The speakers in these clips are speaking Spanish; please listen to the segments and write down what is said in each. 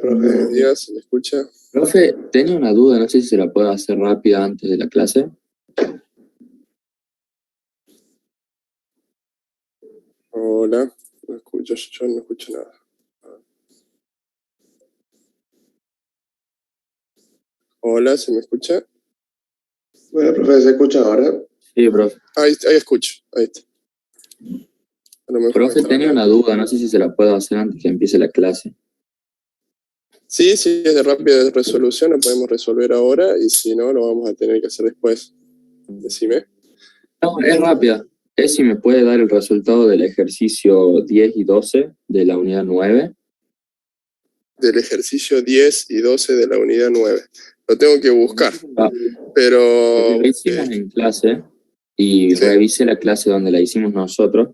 Buenos días, ¿se me escucha? Profe, tenía una duda, no sé si se la puedo hacer rápida antes de la clase. Hola, no escucho, yo no escucho nada. Hola, ¿se me escucha? Bueno, profe, ¿se escucha ahora? Sí, profe. Ahí escucho, ahí está. A lo mejor Profe, estaba tenía una duda, no sé si se la puedo hacer antes que empiece la clase. Sí, sí, es de rápida resolución, lo podemos resolver ahora y si no, lo vamos a tener que hacer después. Decime. No, es rápida. Es si me puede dar el resultado del ejercicio 10 y 12 de la unidad 9. Del ejercicio 10 y 12 de la unidad 9. Lo tengo que buscar, Porque pero... lo hicimos en clase y sí. revisé la clase donde la hicimos nosotros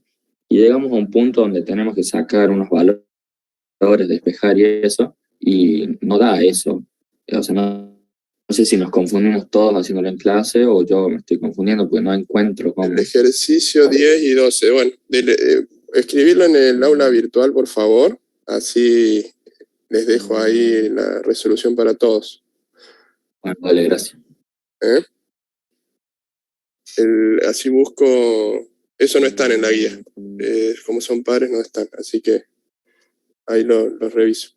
y llegamos a un punto donde tenemos que sacar unos valores, despejar y eso, y no da eso. O sea, no sé si nos confundimos todos haciéndolo en clase o yo me estoy confundiendo porque no encuentro cómo. El ejercicio 10 y 12. Bueno, escribirlo en el aula virtual, por favor. Así les dejo ahí la resolución para todos. Bueno, dale, gracias. ¿Eh? Así busco... Eso no están en la guía. Como son pares, no están. Así que ahí los reviso.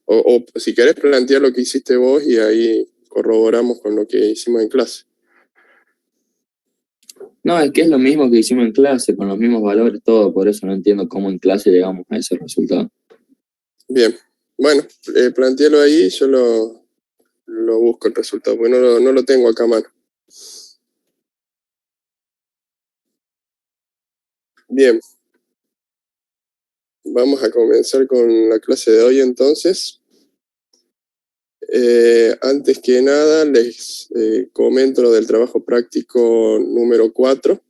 O si querés plantear lo que hiciste vos y ahí corroboramos con lo que hicimos en clase. No, es que es lo mismo que hicimos en clase, con los mismos valores, todo, por eso no entiendo cómo en clase llegamos a ese resultado. Bien. Bueno, plantealo ahí, yo lo busco el resultado, porque no lo tengo acá a mano. Bien. Vamos a comenzar con la clase de hoy entonces. Antes que nada les comento lo del trabajo práctico número 4.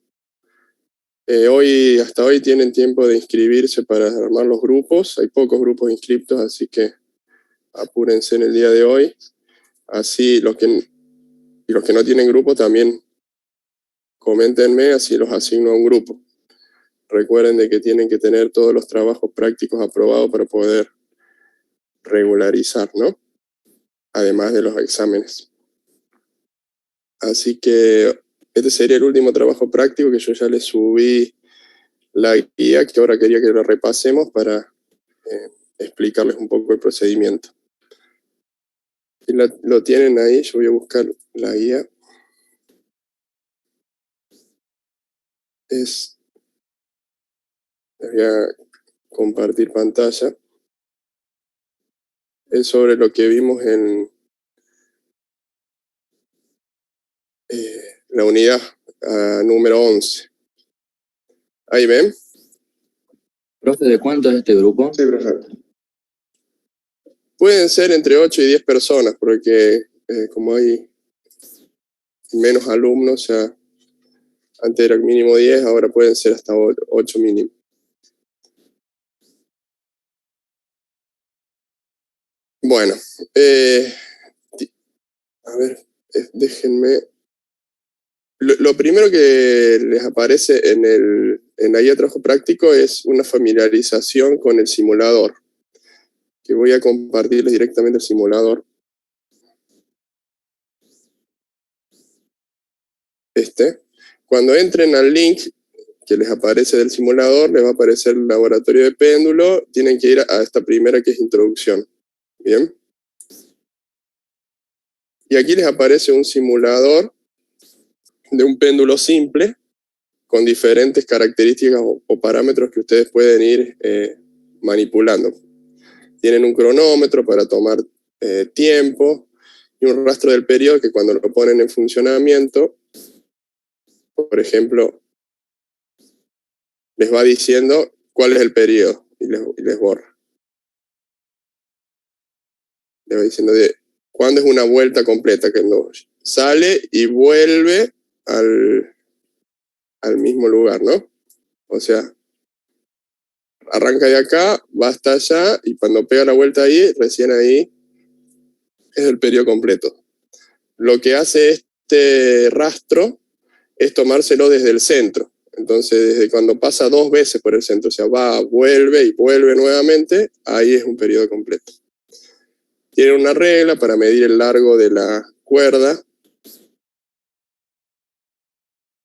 Hasta hoy tienen tiempo de inscribirse para armar los grupos. Hay pocos grupos inscriptos, así que apúrense en el día de hoy. Así los que no tienen grupo también coméntenme, así los asigno a un grupo. Recuerden de que tienen que tener todos los trabajos prácticos aprobados para poder regularizar, ¿no? Además de los exámenes. Así que este sería el último trabajo práctico que yo ya les subí la guía, que ahora quería que lo repasemos para explicarles un poco el procedimiento. Si lo tienen ahí, yo voy a buscar la guía. Les voy a compartir pantalla. Es sobre lo que vimos en la unidad número 11. ¿Ahí ven? Profe, ¿de cuánto es este grupo? Sí, profe. Pueden ser entre 8 y 10 personas, porque como hay menos alumnos, ya antes era el mínimo 10, ahora pueden ser hasta 8 mínimo. Bueno, a ver, déjenme. Lo primero que les aparece en la guía de trabajo práctico es una familiarización con el simulador, que voy a compartirles directamente el simulador. Cuando entren al link que les aparece del simulador, les va a aparecer el laboratorio de péndulo, tienen que ir a esta primera que es introducción. ¿Bien? Y aquí les aparece un simulador de un péndulo simple con diferentes características o parámetros que ustedes pueden ir manipulando. Tienen un cronómetro para tomar tiempo y un rastro del periodo que cuando lo ponen en funcionamiento, por ejemplo, les va diciendo cuál es el periodo y les borra. Les va diciendo de cuándo es una vuelta completa, que no sale y vuelve al mismo lugar, ¿no? O sea, arranca de acá, va hasta allá y cuando pega la vuelta ahí, recién ahí es el periodo completo. Lo que hace este rastro es tomárselo desde el centro. Entonces, desde cuando pasa 2 veces por el centro, o sea, va, vuelve y vuelve nuevamente, ahí es un periodo completo. Tienen una regla para medir el largo de la cuerda,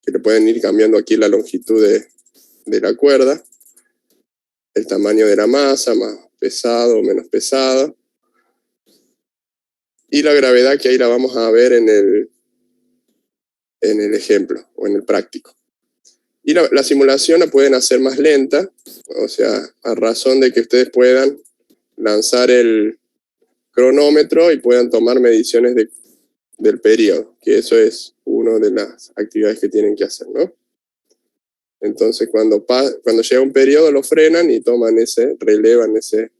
que le pueden ir cambiando aquí la longitud de la cuerda, el tamaño de la masa, más pesado o menos pesado, y la gravedad, que ahí la vamos a ver en el ejemplo o en el práctico. Y la simulación la pueden hacer más lenta, o sea, a razón de que ustedes puedan lanzar el cronómetro y puedan tomar mediciones del periodo, que eso es una de las actividades que tienen que hacer, ¿no? Entonces, cuando llega un periodo, lo frenan y relevan ese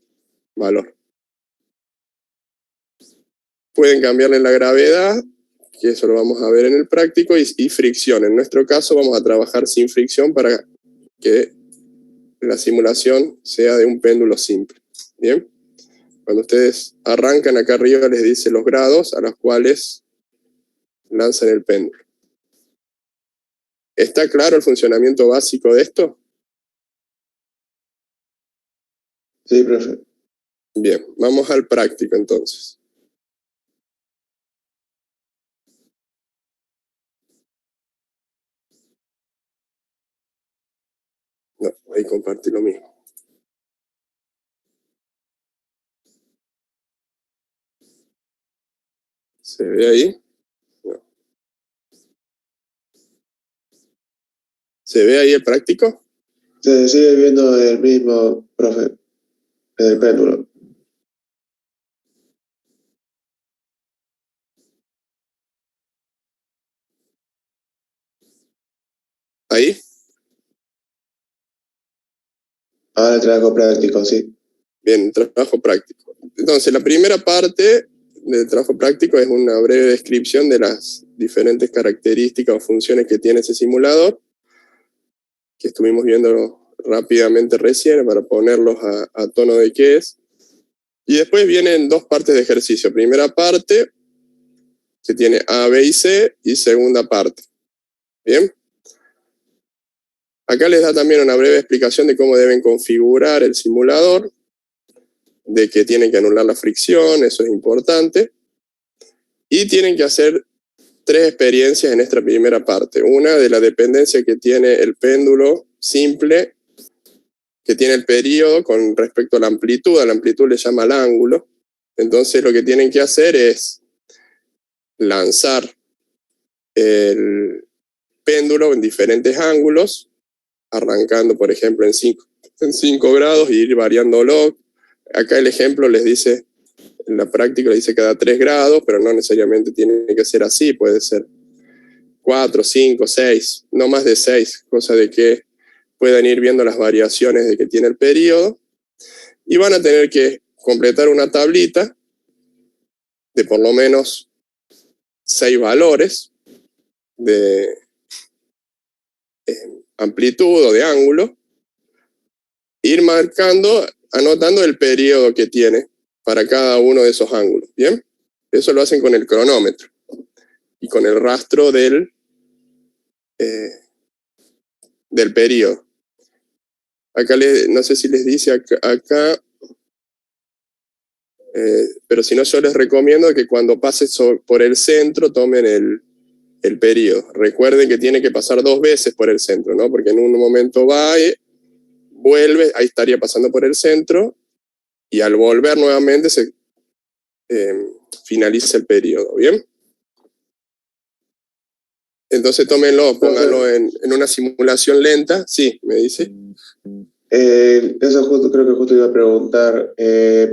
valor. Pueden cambiarle la gravedad, que eso lo vamos a ver en el práctico, y fricción. En nuestro caso vamos a trabajar sin fricción para que la simulación sea de un péndulo simple. ¿Bien? Cuando ustedes arrancan, acá arriba les dice los grados a los cuales lanzan el péndulo. ¿Está claro el funcionamiento básico de esto? Sí, profe. Bien, vamos al práctico entonces. No, ahí compartí lo mismo. ¿Se ve ahí? No. ¿Se ve ahí el práctico? Se sigue viendo el mismo, profe, el péndulo. ¿Ahí? Ahora el trabajo práctico, sí. Bien, trabajo práctico. Entonces, la primera parte del trabajo práctico es una breve descripción de las diferentes características o funciones que tiene ese simulador, que estuvimos viendo rápidamente recién para ponerlos a tono de qué es. Y después vienen dos partes de ejercicio. Primera parte, que tiene A, B y C, y segunda parte. ¿Bien? Acá les da también una breve explicación de cómo deben configurar el simulador, de que tienen que anular la fricción, eso es importante. Y tienen que hacer 3 experiencias en esta primera parte. Una de la dependencia que tiene el péndulo simple, que tiene el período con respecto a la amplitud. A la amplitud le llama el ángulo. Entonces lo que tienen que hacer es lanzar el péndulo en diferentes ángulos, arrancando, por ejemplo, en 5 grados y ir variándolo. Acá el ejemplo les dice, en la práctica le dice cada 3 grados, pero no necesariamente tiene que ser así, puede ser 4, 5, 6, no más de 6, cosa de que puedan ir viendo las variaciones de que tiene el periodo, y van a tener que completar una tablita de por lo menos 6 valores de amplitud o de ángulo, ir marcando, anotando el periodo que tiene para cada uno de esos ángulos. ¿Bien? Eso lo hacen con el cronómetro y con el rastro del periodo. Acá no sé si les dice acá, pero si no, yo les recomiendo que cuando pasen por el centro tomen el periodo. Recuerden que tiene que pasar 2 veces por el centro, ¿no? Porque en un momento va, vuelve, ahí estaría pasando por el centro, y al volver nuevamente se finaliza el periodo. ¿Bien? Entonces tómenlo, pónganlo en una simulación lenta. Sí, me dice. Eso creo que justo iba a preguntar,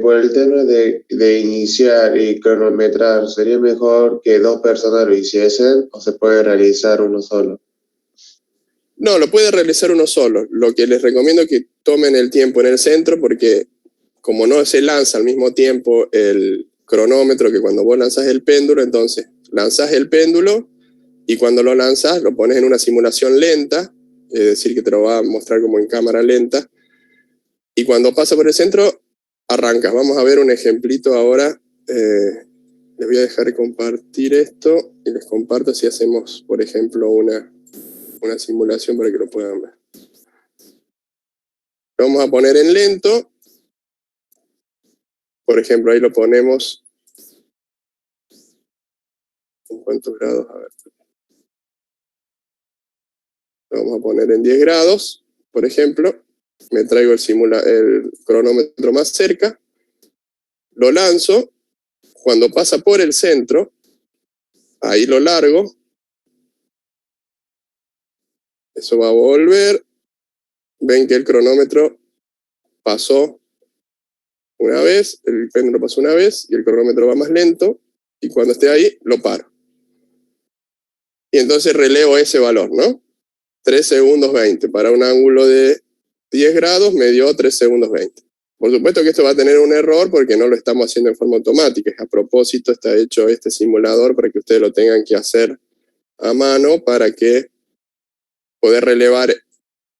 por el tema de iniciar y cronometrar, ¿sería mejor que 2 personas lo hiciesen o se puede realizar uno solo? No, lo puede realizar uno solo. Lo que les recomiendo es que tomen el tiempo en el centro, porque como no se lanza al mismo tiempo el cronómetro que cuando vos lanzás el péndulo, entonces lanzás el péndulo y cuando lo lanzás lo pones en una simulación lenta, es decir, que te lo va a mostrar como en cámara lenta, y cuando pasa por el centro, arrancas. Vamos a ver un ejemplito ahora. Les voy a dejar de compartir esto y les comparto si hacemos, por ejemplo, una simulación para que lo puedan ver. Lo vamos a poner en lento. Por ejemplo, ahí lo ponemos ¿Cuántos grados? A ver. Lo vamos a poner en 10 grados, por ejemplo. Me traigo el cronómetro más cerca. Lo lanzo. Cuando pasa por el centro, ahí lo largo. Eso va a volver. Ven que el cronómetro pasó una vez, el péndulo pasó una vez y el cronómetro va más lento. Y cuando esté ahí, lo paro. Y entonces relevo ese valor, ¿no? 3 segundos 20. Para un ángulo de 10 grados me dio 3 segundos 20. Por supuesto que esto va a tener un error porque no lo estamos haciendo en forma automática. A propósito está hecho este simulador para que ustedes lo tengan que hacer a mano para que poder relevar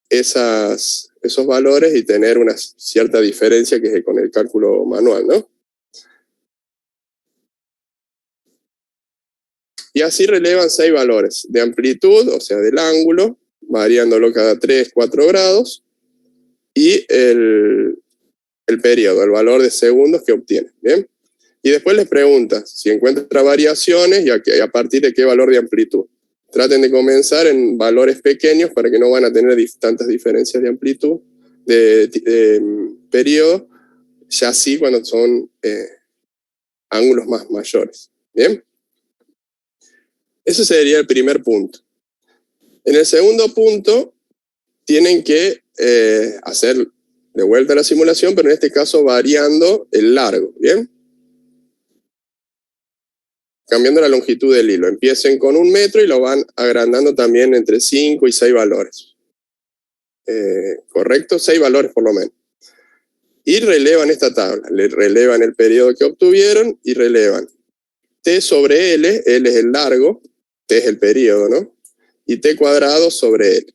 esos valores y tener una cierta diferencia que es con el cálculo manual, ¿no? Y así relevan 6 valores de amplitud, o sea, del ángulo, variándolo cada 3, 4 grados, y el periodo, el valor de segundos que obtiene, ¿bien? Y después les pregunta si encuentra variaciones y a partir de qué valor de amplitud. Traten de comenzar en valores pequeños para que no van a tener tantas diferencias de amplitud, de periodo, ya sí cuando son ángulos más mayores, ¿bien? Ese sería el primer punto. En el segundo punto, tienen que hacer de vuelta la simulación, pero en este caso variando el largo, ¿bien? Cambiando la longitud del hilo. Empiecen con 1 metro y lo van agrandando también entre 5 y 6 valores. ¿Correcto? 6 valores por lo menos. Y relevan esta tabla. Le relevan el periodo que obtuvieron y relevan T sobre L. L es el largo. T es el periodo, ¿no? Y T cuadrado sobre L.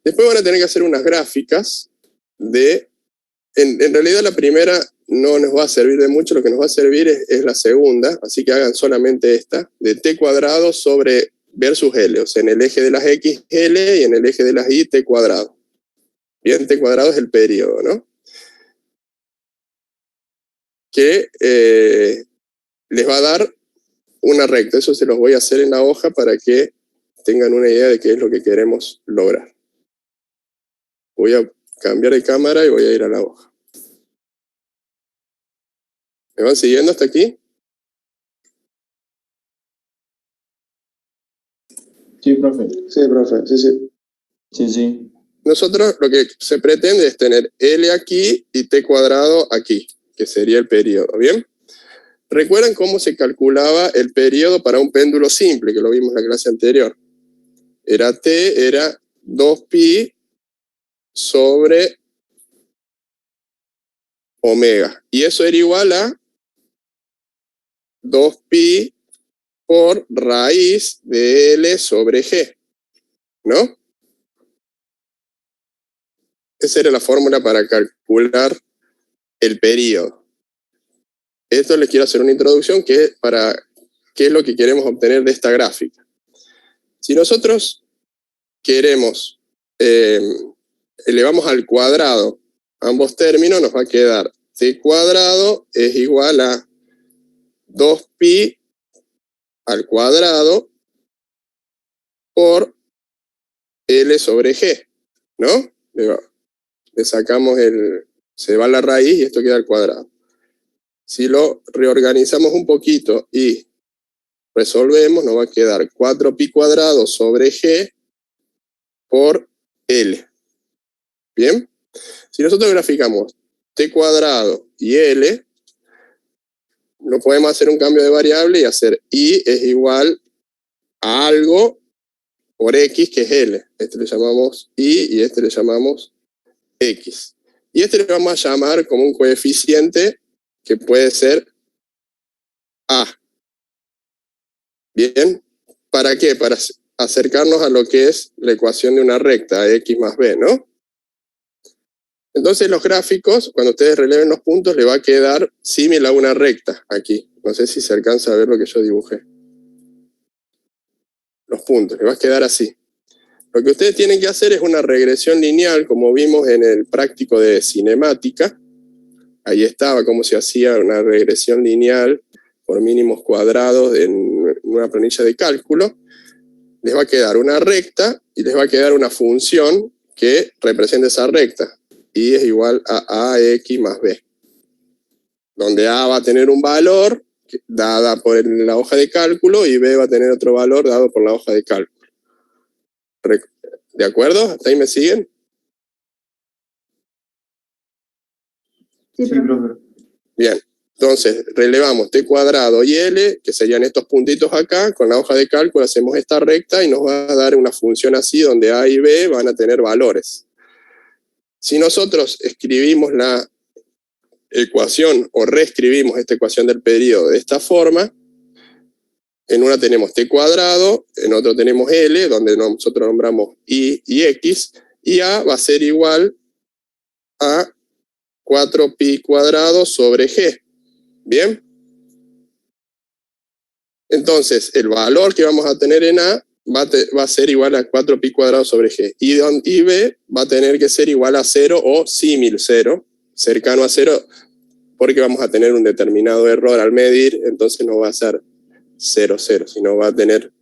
Después van a tener que hacer unas gráficas de... En realidad la primera no nos va a servir de mucho, lo que nos va a servir es la segunda, así que hagan solamente esta, de T cuadrado sobre versus L, o sea, en el eje de las X, L, y en el eje de las Y, T cuadrado. Bien, T cuadrado es el periodo, ¿no? Que les va a dar una recta, eso se los voy a hacer en la hoja para que tengan una idea de qué es lo que queremos lograr. Voy a cambiar de cámara y voy a ir a la hoja. ¿Me van siguiendo hasta aquí? Sí, profe. Sí, profe, sí. Sí. Nosotros lo que se pretende es tener L aquí y T cuadrado aquí, que sería el periodo, ¿bien? ¿Recuerdan cómo se calculaba el periodo para un péndulo simple, que lo vimos en la clase anterior? T era 2pi sobre omega. Y eso era igual a 2pi por raíz de L sobre G, ¿no? Esa era la fórmula para calcular el periodo. Esto les quiero hacer una introducción que es para qué es lo que queremos obtener de esta gráfica. Si nosotros queremos, elevamos al cuadrado ambos términos, nos va a quedar T cuadrado es igual a 2pi al cuadrado por L sobre G, ¿no? Le sacamos se va la raíz y esto queda al cuadrado. Si lo reorganizamos un poquito y resolvemos, nos va a quedar 4pi cuadrado sobre G por L. ¿Bien? Si nosotros graficamos T cuadrado y L, no podemos hacer un cambio de variable y hacer I es igual a algo por X, que es L. Este le llamamos I y este le llamamos X. Y este le vamos a llamar como un coeficiente que puede ser A. ¿Bien? ¿Para qué? Para acercarnos a lo que es la ecuación de una recta, X más B, ¿no? Entonces los gráficos, cuando ustedes releven los puntos, le va a quedar similar a una recta aquí. No sé si se alcanza a ver lo que yo dibujé. Los puntos, le va a quedar así. Lo que ustedes tienen que hacer es una regresión lineal, como vimos en el práctico de cinemática. Ahí estaba cómo se hacía una regresión lineal por mínimos cuadrados en una planilla de cálculo, les va a quedar una recta y les va a quedar una función que representa esa recta. Y es igual a AX más B. Donde A va a tener un valor dada por la hoja de cálculo y B va a tener otro valor dado por la hoja de cálculo. ¿De acuerdo? ¿Hasta ahí me siguen? Sí, profe. Bien. Entonces, relevamos t cuadrado y L, que serían estos puntitos acá, con la hoja de cálculo hacemos esta recta y nos va a dar una función así donde A y B van a tener valores. Si nosotros escribimos la ecuación o reescribimos esta ecuación del periodo de esta forma, en una tenemos t cuadrado, en otro tenemos L, donde nosotros nombramos Y y X, y A va a ser igual a 4pi cuadrado sobre G. ¿Bien? Entonces, el valor que vamos a tener en A va a ser igual a 4pi cuadrado sobre G. Y B va a tener que ser igual a 0 o símil 0, cercano a 0, porque vamos a tener un determinado error al medir, entonces no va a ser 0, 0, sino va a tener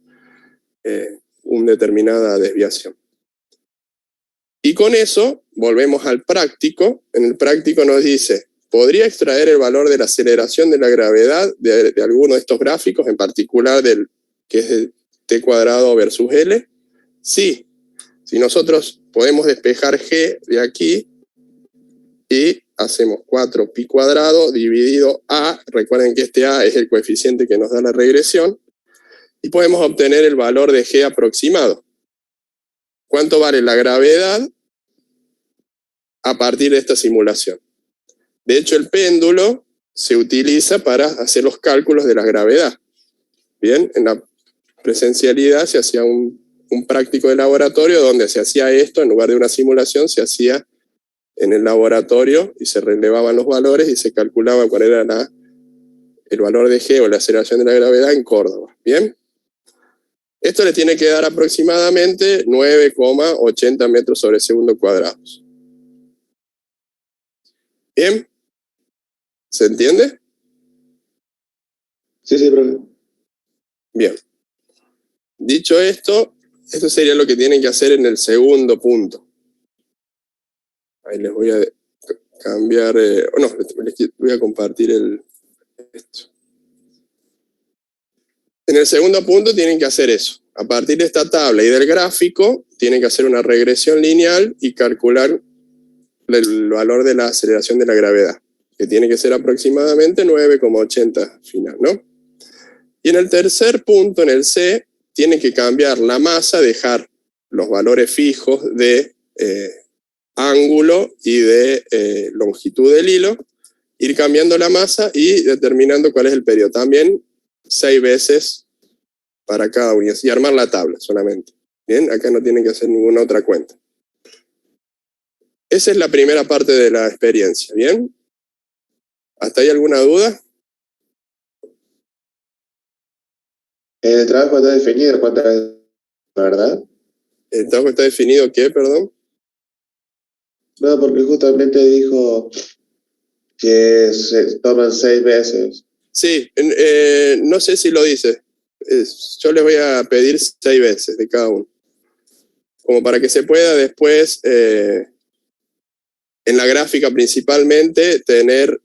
una determinada desviación. Y con eso, volvemos al práctico. En el práctico nos dice, ¿podría extraer el valor de la aceleración de la gravedad de alguno de estos gráficos, en particular del que es el t cuadrado versus L? Sí. Si nosotros podemos despejar G de aquí y hacemos 4pi cuadrado dividido A, recuerden que este A es el coeficiente que nos da la regresión, y podemos obtener el valor de G aproximado. ¿Cuánto vale la gravedad a partir de esta simulación? De hecho, el péndulo se utiliza para hacer los cálculos de la gravedad. Bien, en la presencialidad se hacía un práctico de laboratorio donde se hacía esto, en lugar de una simulación, se hacía en el laboratorio y se relevaban los valores y se calculaba cuál era el valor de G o la aceleración de la gravedad en Córdoba. Bien. Esto le tiene que dar aproximadamente 9,80 metros sobre segundo cuadrados. ¿Bien? ¿Se entiende? Sí, sí, profe. Bien. Dicho esto sería lo que tienen que hacer en el segundo punto. Ahí les voy a cambiar, les voy a compartir esto. En el segundo punto tienen que hacer eso. A partir de esta tabla y del gráfico, tienen que hacer una regresión lineal y calcular el valor de la aceleración de la gravedad, que tiene que ser aproximadamente 9,80 final, ¿no? Y en el tercer punto, en el C, tienen que cambiar la masa, dejar los valores fijos de ángulo y de longitud del hilo, ir cambiando la masa y determinando cuál es el periodo. También 6 veces para cada unidad y armar la tabla solamente. Bien, acá no tienen que hacer ninguna otra cuenta. Esa es la primera parte de la experiencia, ¿bien? ¿Hasta ahí alguna duda? El trabajo está definido cuántas veces, ¿verdad? ¿El trabajo está definido qué, perdón? No, porque justamente dijo que se toman 6 veces. Sí, no sé si lo dice. Yo les voy a pedir 6 veces de cada uno. Como para que se pueda después, en la gráfica principalmente, tener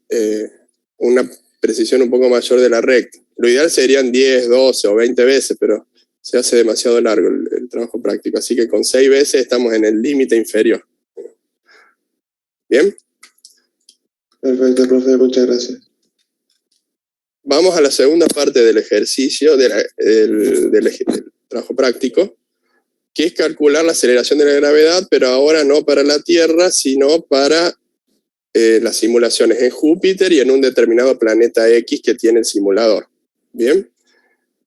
una precisión un poco mayor de la recta. Lo ideal serían 10, 12 o 20 veces, pero se hace demasiado largo el trabajo práctico. Así que con 6 veces estamos en el límite inferior. ¿Bien? Perfecto, profe, muchas gracias. Vamos a la segunda parte del ejercicio, del trabajo práctico, que es calcular la aceleración de la gravedad, pero ahora no para la Tierra, sino para las simulaciones en Júpiter y en un determinado planeta X que tiene el simulador. Bien,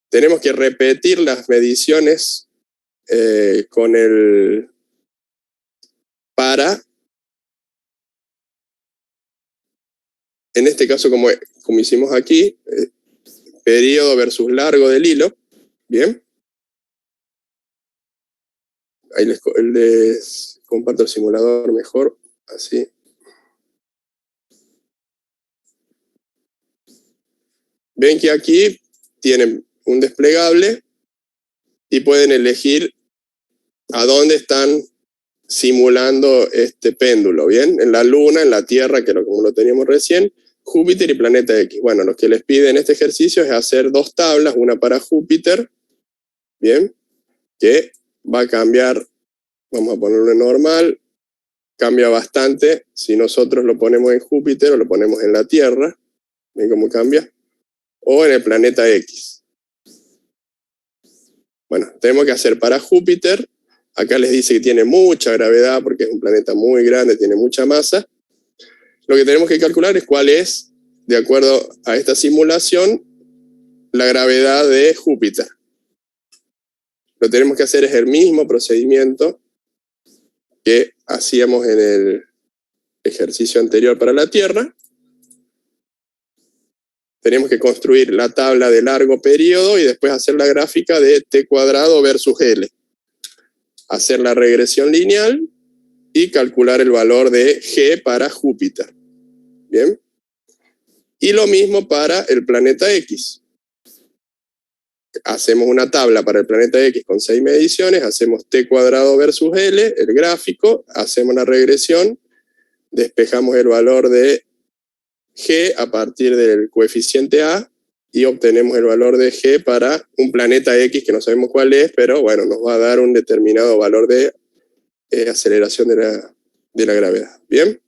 tenemos que repetir las mediciones con el para, en este caso como hicimos aquí, periodo versus largo del hilo. Bien. Ahí les comparto el simulador mejor, así. Ven que aquí tienen un desplegable y pueden elegir a dónde están simulando este péndulo, ¿bien? En la Luna, en la Tierra, que como lo teníamos recién, Júpiter y planeta X. Bueno, lo que les pide en este ejercicio es hacer 2 tablas, una para Júpiter, ¿bien? Que va a cambiar, vamos a ponerlo en normal, cambia bastante si nosotros lo ponemos en Júpiter o lo ponemos en la Tierra, ¿ven cómo cambia? O en el planeta X. Bueno, tenemos que hacer para Júpiter. Acá les dice que tiene mucha gravedad porque es un planeta muy grande, tiene mucha masa. Lo que tenemos que calcular es cuál es, de acuerdo a esta simulación, la gravedad de Júpiter. Lo que tenemos que hacer es el mismo procedimiento que hacíamos en el ejercicio anterior para la Tierra. Tenemos que construir la tabla de largo periodo y después hacer la gráfica de t² versus L. Hacer la regresión lineal y calcular el valor de G para Júpiter. ¿Bien? Y lo mismo para el planeta X. Hacemos una tabla para el planeta X con 6 mediciones, hacemos t² versus L, el gráfico, hacemos la regresión, despejamos el valor de G a partir del coeficiente A y obtenemos el valor de G para un planeta X que no sabemos cuál es, pero bueno, nos va a dar un determinado valor de aceleración de la gravedad. ¿Bien?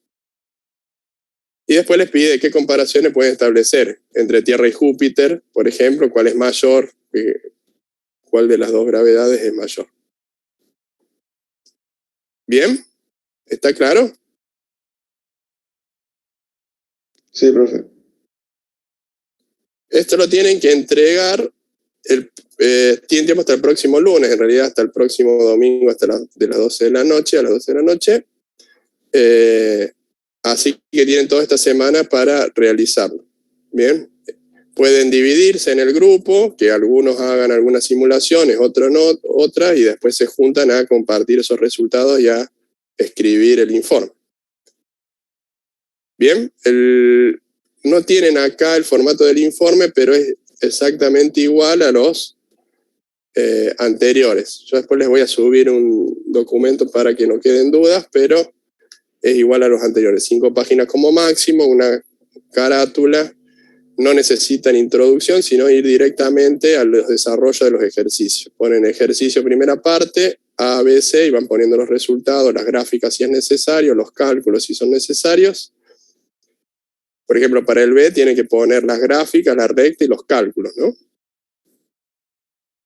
Y después les pide qué comparaciones pueden establecer entre Tierra y Júpiter, por ejemplo, cuál es mayor, cuál de las 2 gravedades es mayor. ¿Bien? ¿Está claro? Sí, profe. Esto lo tienen que entregar, tienen tiempo hasta el próximo lunes, en realidad hasta el próximo domingo, hasta de las 12 de la noche, a las 12 de la noche. Así que tienen toda esta semana para realizarlo. Bien. Pueden dividirse en el grupo, que algunos hagan algunas simulaciones, otros no, otras, y después se juntan a compartir esos resultados y a escribir el informe. Bien, no tienen acá el formato del informe, pero es exactamente igual a los anteriores. Yo después les voy a subir un documento para que no queden dudas, pero es igual a los anteriores. 5 páginas como máximo, una carátula. No necesitan introducción, sino ir directamente a los desarrollos de los ejercicios. Ponen ejercicio primera parte, A, B, C, y van poniendo los resultados, las gráficas si es necesario, los cálculos si son necesarios. Por ejemplo, para el B tienen que poner las gráficas, la recta y los cálculos, ¿no?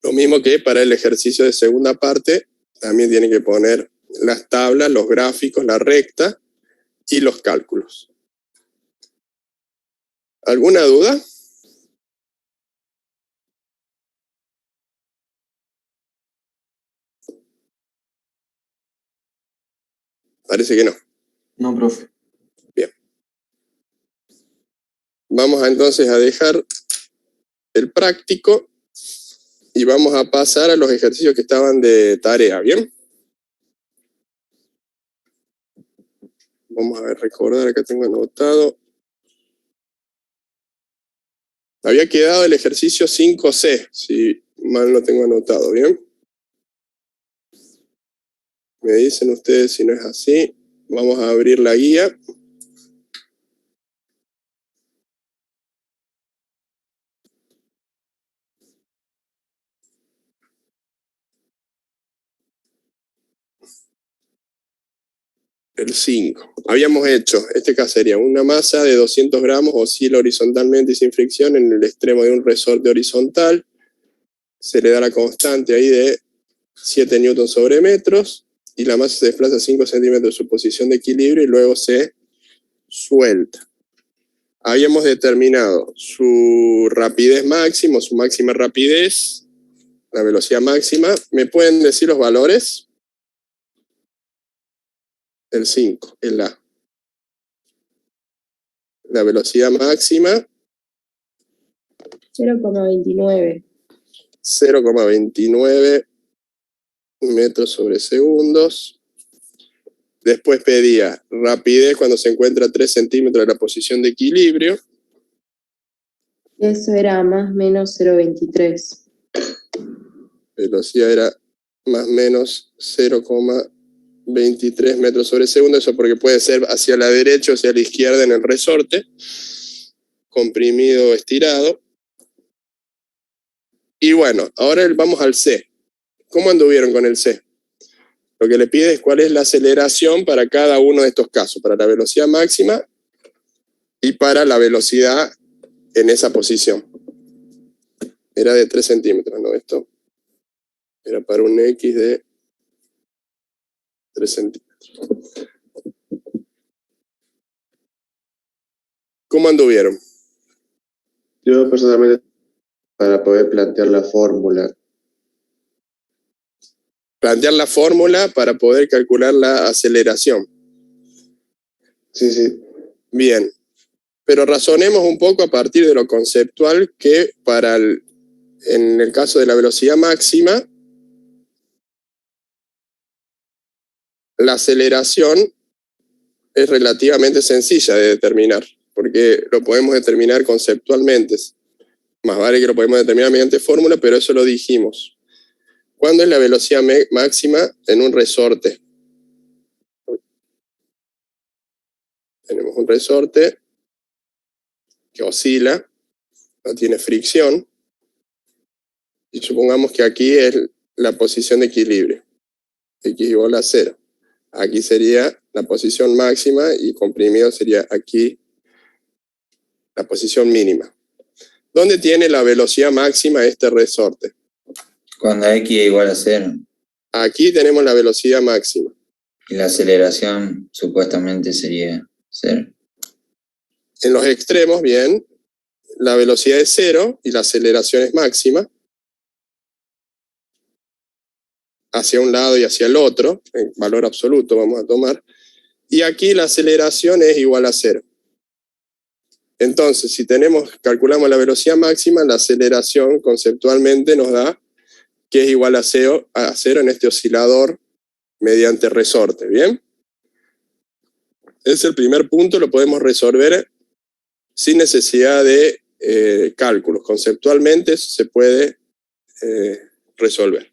Lo mismo que para el ejercicio de segunda parte, también tienen que poner las tablas, los gráficos, la recta y los cálculos. ¿Alguna duda? Parece que no. No, profe. Bien. Vamos entonces a dejar el práctico y vamos a pasar a los ejercicios que estaban de tarea, ¿bien? Vamos a ver, recordar, acá tengo anotado. Había quedado el ejercicio 5C, si mal lo tengo anotado, ¿bien? Me dicen ustedes si no es así. Vamos a abrir la guía. El 5. Habíamos hecho, este caso sería una masa de 200 gramos, oscila horizontalmente y sin fricción en el extremo de un resorte horizontal. Se le da la constante ahí de 7 newtons sobre metros y la masa se desplaza 5 centímetros de su posición de equilibrio y luego se suelta. Habíamos determinado su rapidez máxima, su máxima rapidez, la velocidad máxima. ¿Me pueden decir los valores? El 5, el A. La velocidad máxima. 0,29. 0,29 metros sobre segundos. Después pedía rapidez cuando se encuentra a 3 centímetros de la posición de equilibrio. Eso era más o menos 0,23. velocidad era más o menos 0,23 metros sobre segundo, eso porque puede ser hacia la derecha o hacia la izquierda en el resorte, comprimido o estirado. Y bueno, ahora vamos al C. ¿Cómo anduvieron con el C? Lo que le pide es cuál es la aceleración para cada uno de estos casos, para la velocidad máxima y para la velocidad en esa posición. Era de 3 centímetros, ¿no? Esto era para un X de 3 centímetros. ¿Cómo anduvieron? Yo personalmente, para poder plantear la fórmula. Plantear la fórmula para poder calcular la aceleración. Sí, sí. Bien, pero razonemos un poco a partir de lo conceptual que en el caso de la velocidad máxima, la aceleración es relativamente sencilla de determinar, porque lo podemos determinar conceptualmente. Más vale que lo podemos determinar mediante fórmula, pero eso lo dijimos. ¿Cuándo es la velocidad máxima en un resorte? Tenemos un resorte que oscila, no tiene fricción, y supongamos que aquí es la posición de equilibrio, x igual a 0. Aquí sería la posición máxima y comprimido sería aquí la posición mínima. ¿Dónde tiene la velocidad máxima este resorte? Cuando x es igual a 0. Aquí tenemos la velocidad máxima. Y la aceleración supuestamente sería 0. En los extremos, bien, la velocidad es 0 y la aceleración es máxima. Hacia un lado y hacia el otro, en valor absoluto vamos a tomar. Y aquí la aceleración es igual a 0. Entonces, si calculamos la velocidad máxima, la aceleración conceptualmente nos da que es igual a 0 en este oscilador mediante resorte, ¿bien? Es el primer punto, lo podemos resolver sin necesidad de cálculos. Conceptualmente eso se puede resolver.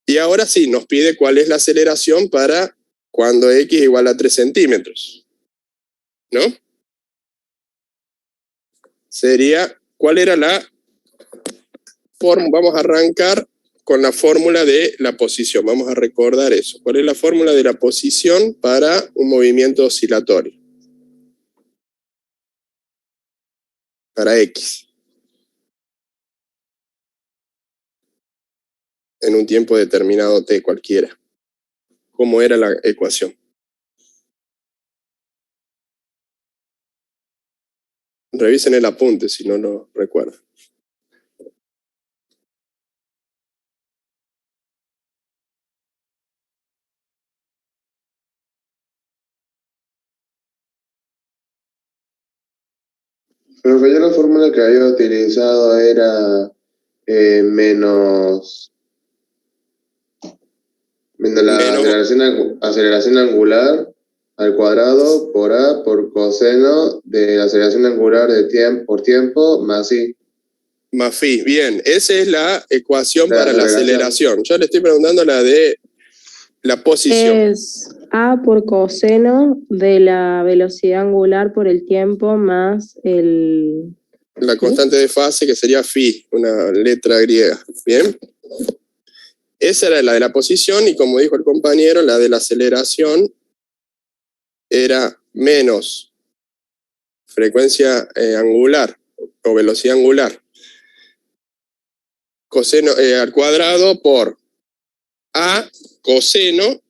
Y ahora sí, nos pide cuál es la aceleración para cuando x es igual a 3 centímetros. ¿No? Sería, ¿cuál era la fórmula? Vamos a arrancar con la fórmula de la posición. Vamos a recordar eso. ¿Cuál es la fórmula de la posición para un movimiento oscilatorio? Para x. En un tiempo determinado t cualquiera. ¿Cómo era la ecuación? Revisen el apunte si no lo recuerdan. Pero que yo la fórmula que había utilizado era menos la aceleración angular al cuadrado por A por coseno de la aceleración angular por tiempo más I. Más phi, bien, esa es la ecuación para la aceleración. Yo le estoy preguntando la de la posición. Es A por coseno de la velocidad angular por el tiempo más La constante de fase que sería phi, una letra griega. Bien. Esa era la de la posición y como dijo el compañero, la de la aceleración era menos frecuencia angular o velocidad angular. Coseno al cuadrado por A coseno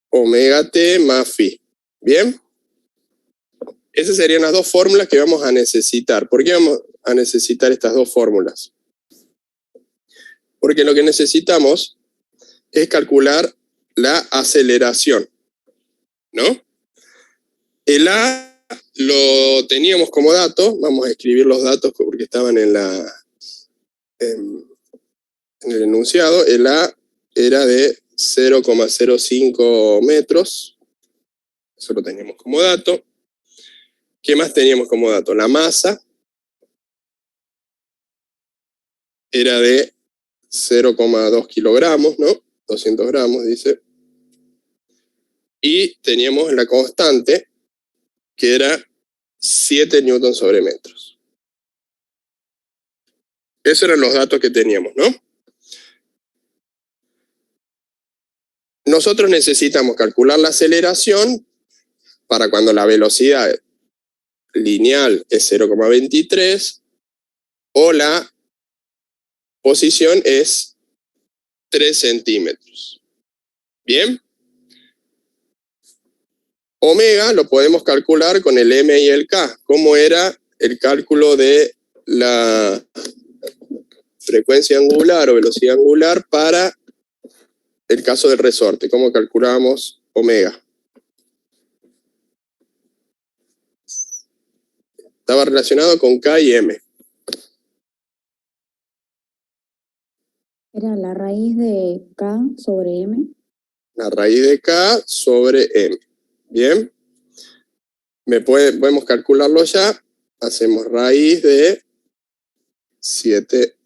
omega t más phi. ¿Bien? Esas serían las dos fórmulas que vamos a necesitar. ¿Por qué vamos a necesitar estas dos fórmulas? Porque lo que necesitamos es calcular la aceleración, ¿no? El A lo teníamos como dato, vamos a escribir los datos porque estaban en el enunciado. El A era de 0,05 metros, eso lo teníamos como dato. ¿Qué más teníamos como dato? La masa, era de 0,2 kilogramos, ¿no? 200 gramos, dice. Y teníamos la constante, que era 7 newtons sobre metros. Esos eran los datos que teníamos, ¿no? Nosotros necesitamos calcular la aceleración para cuando la velocidad lineal es 0,23 o la posición es 3 centímetros. ¿Bien? Omega lo podemos calcular con el M y el K. ¿Cómo era el cálculo de la frecuencia angular o velocidad angular para el caso del resorte? ¿Cómo calculamos omega? Estaba relacionado con K y M. Era la raíz de K sobre M. La raíz de K sobre M. ¿Bien? Podemos calcularlo ya. Hacemos raíz de 7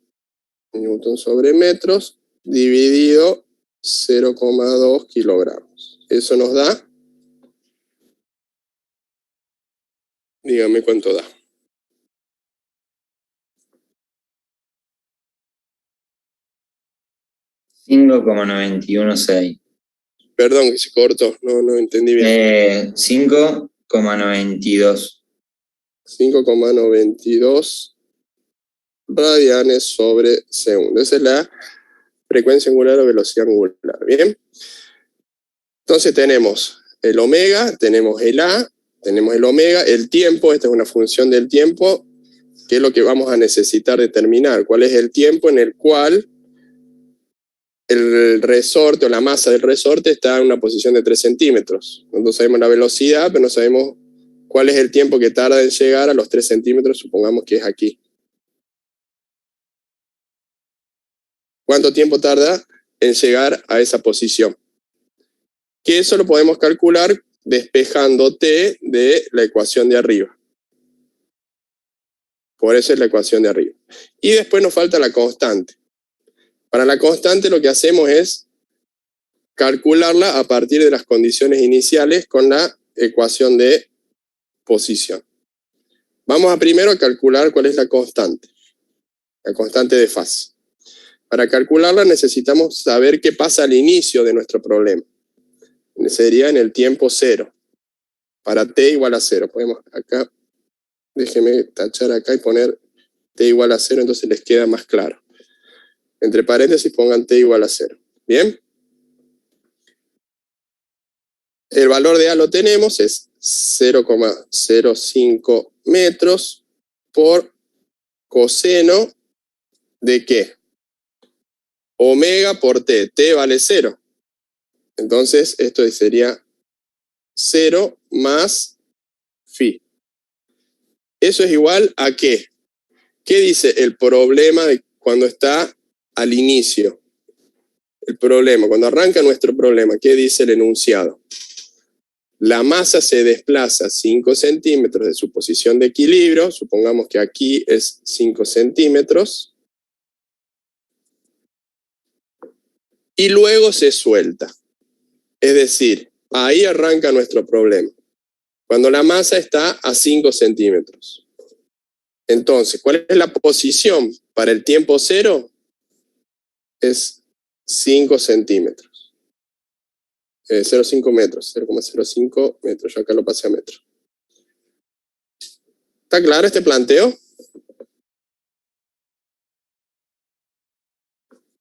newtons sobre metros dividido 0,2 kilogramos. Eso nos da, dígame cuánto da. $5,916. Perdón, que se cortó, no entendí bien. 5,92. 5,92 radianes sobre segundo. Esa es la frecuencia angular o velocidad angular. ¿Bien? Entonces tenemos el omega, tenemos el A, tenemos el omega, el tiempo, esta es una función del tiempo, que es lo que vamos a necesitar determinar. ¿Cuál es el tiempo en el cual el resorte o la masa del resorte está en una posición de 3 centímetros? Nosotros sabemos la velocidad, pero no sabemos cuál es el tiempo que tarda en llegar a los 3 centímetros, supongamos que es aquí. ¿Cuánto tiempo tarda en llegar a esa posición? Que eso lo podemos calcular despejando t de la ecuación de arriba. Por eso es la ecuación de arriba. Y después nos falta la constante. Para la constante lo que hacemos es calcularla a partir de las condiciones iniciales con la ecuación de posición. Vamos a primero calcular cuál es la constante de fase. Para calcularla necesitamos saber qué pasa al inicio de nuestro problema. Sería en el tiempo 0. Para t igual a 0. Podemos acá, déjenme tachar acá y poner t igual a 0, entonces les queda más claro. Entre paréntesis pongan t igual a 0. ¿Bien? El valor de A lo tenemos, es 0,05 metros por coseno de ¿qué? Omega por t. T vale 0. Entonces esto sería 0 más phi. ¿Eso es igual a qué? ¿Qué dice el problema de cuando está al inicio? El problema, cuando arranca nuestro problema, ¿qué dice el enunciado? La masa se desplaza 5 centímetros de su posición de equilibrio, supongamos que aquí es 5 centímetros, y luego se suelta. Es decir, ahí arranca nuestro problema. Cuando la masa está a 5 centímetros. Entonces, ¿cuál es la posición para el tiempo 0? Es 5 centímetros. 0,5 metros, 0,05 metros. Yo acá lo pasé a metros. ¿Está claro este planteo?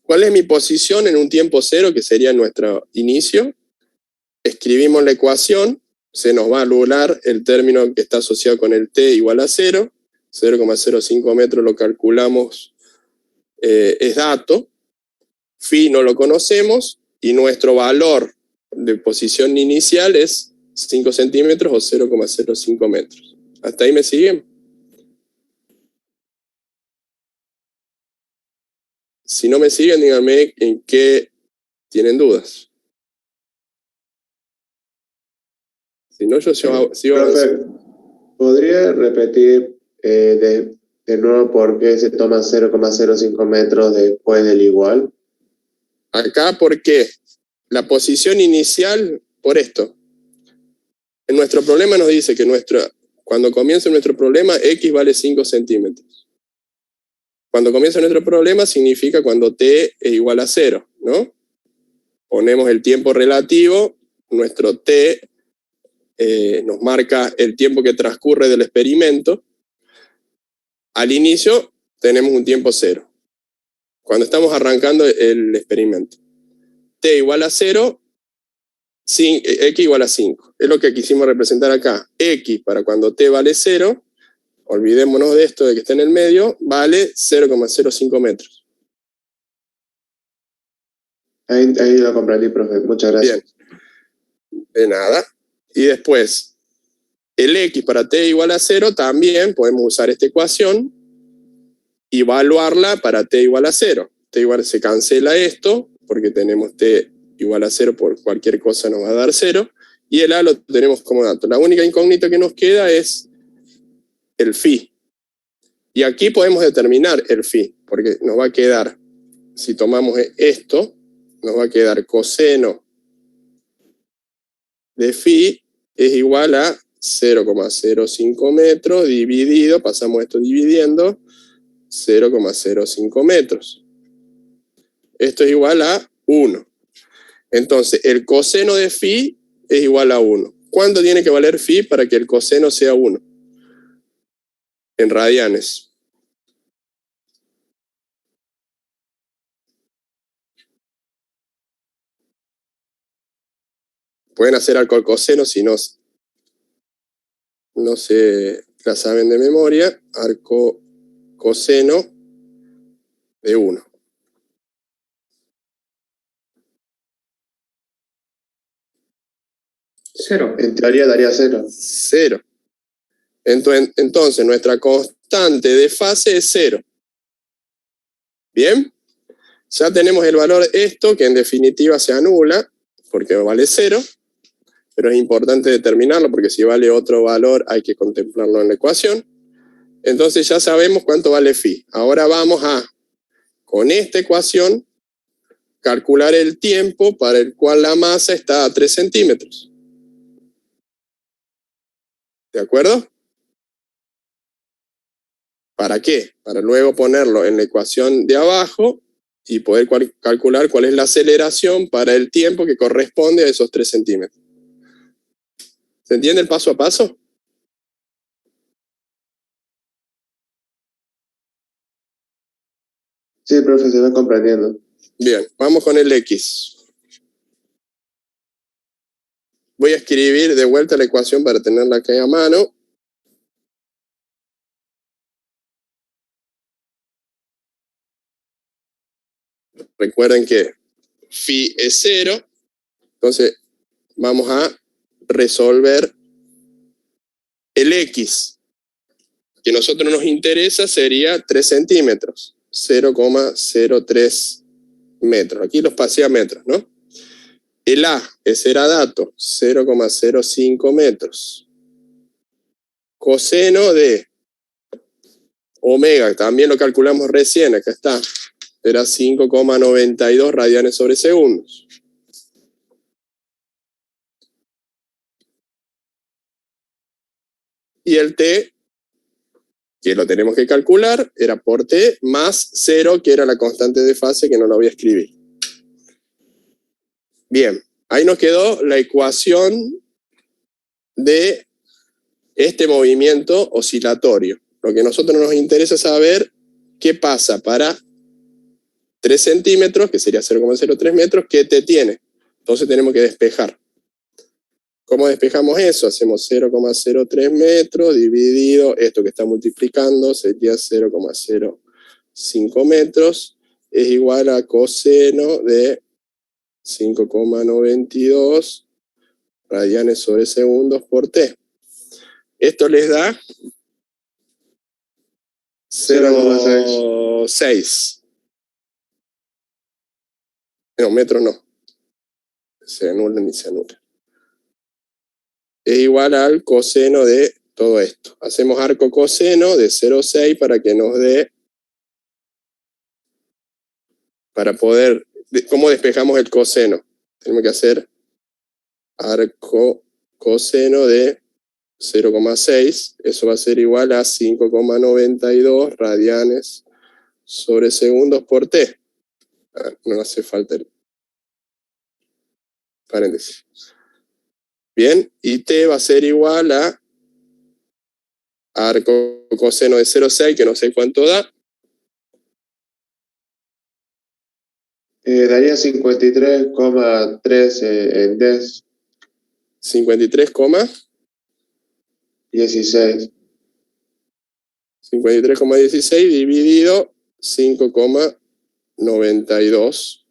¿Cuál es mi posición en un tiempo 0, que sería nuestro inicio? Escribimos la ecuación, se nos va a anular el término que está asociado con el t igual a 0, 0,05 metros lo calculamos, es dato, phi no lo conocemos, y nuestro valor de posición inicial es 5 centímetros o 0,05 metros. ¿Hasta ahí me siguen? Si no me siguen, díganme en qué tienen dudas. Si no, yo sigo Profe, avanzando. ¿podría repetir de De nuevo, ¿por qué se toma 0,05 metros después del igual? Acá, ¿por qué? La posición inicial, por esto. En nuestro problema nos dice que cuando comienza nuestro problema, x vale 5 centímetros. Cuando comienza nuestro problema significa cuando t es igual a 0, ¿no? Ponemos el tiempo relativo, nuestro t nos marca el tiempo que transcurre del experimento. Al inicio tenemos un tiempo 0. Cuando estamos arrancando el experimento. T igual a 0, x igual a 5. Es lo que quisimos representar acá. X para cuando t vale 0, olvidémonos de esto de que está en el medio, vale 0,05 metros. Ahí lo comprendí, profe. Muchas gracias. Bien, de nada. Y después, el x para t igual a 0 también podemos usar esta ecuación y evaluarla para t igual a 0. Se cancela esto porque tenemos t igual a 0 por cualquier cosa nos va a dar 0 y el a lo tenemos como dato. La única incógnita que nos queda es el phi. Y aquí podemos determinar el phi porque nos va a quedar, si tomamos esto, nos va a quedar coseno de phi es igual a 0,05 metros dividido, pasamos esto dividiendo, 0,05 metros. Esto es igual a 1. Entonces, el coseno de phi es igual a 1. ¿Cuánto tiene que valer phi para que el coseno sea 1? En radianes. Pueden hacer algo al coseno si no se la saben de memoria. Arco coseno de 1. 0. En teoría daría 0. 0. Entonces, nuestra constante de fase es 0. ¿Bien? Ya tenemos el valor esto, que en definitiva se anula, porque vale 0. Pero es importante determinarlo, porque si vale otro valor hay que contemplarlo en la ecuación. Entonces ya sabemos cuánto vale phi. Ahora vamos a, con esta ecuación, calcular el tiempo para el cual la masa está a 3 centímetros. ¿De acuerdo? ¿Para qué? Para luego ponerlo en la ecuación de abajo y poder calcular cuál es la aceleración para el tiempo que corresponde a esos 3 centímetros. ¿Se entiende el paso a paso? Sí, profe, se va comprendiendo. Bien, vamos con el X. Voy a escribir de vuelta la ecuación para tenerla aquí a mano. Recuerden que phi es 0. Entonces vamos a resolver el X. Que a nosotros nos interesa sería 3 centímetros. 0,03 metros. Aquí los pasé a metros, ¿no? El A, ese era dato, 0,05 metros. Coseno de omega, también lo calculamos recién, acá está. Era 5,92 radianes sobre segundos. Y el T, que lo tenemos que calcular, era por T más 0, que era la constante de fase, que no la voy a escribir. Bien, ahí nos quedó la ecuación de este movimiento oscilatorio. Lo que a nosotros nos interesa saber qué pasa para 3 centímetros, que sería 0,03 metros, ¿qué T tiene? Entonces tenemos que despejar. ¿Cómo despejamos eso? Hacemos 0,03 metros dividido, esto que está multiplicando sería 0,05 metros, es igual a coseno de 5,92 radianes sobre segundos por T. Esto les da 0,6. No, metros no. Se anula ni se anula. Es igual al coseno de todo esto. Hacemos arco coseno de 0,6 para que nos dé, para poder, ¿cómo despejamos el coseno? Tenemos que hacer arco coseno de 0,6, eso va a ser igual a 5,92 radianes sobre segundos por t. No hace falta el paréntesis. Bien, y t va a ser igual a arco coseno de 0,6, que no sé cuánto da. Daría 53,3 en 10. 53,16 16. dividido 5,92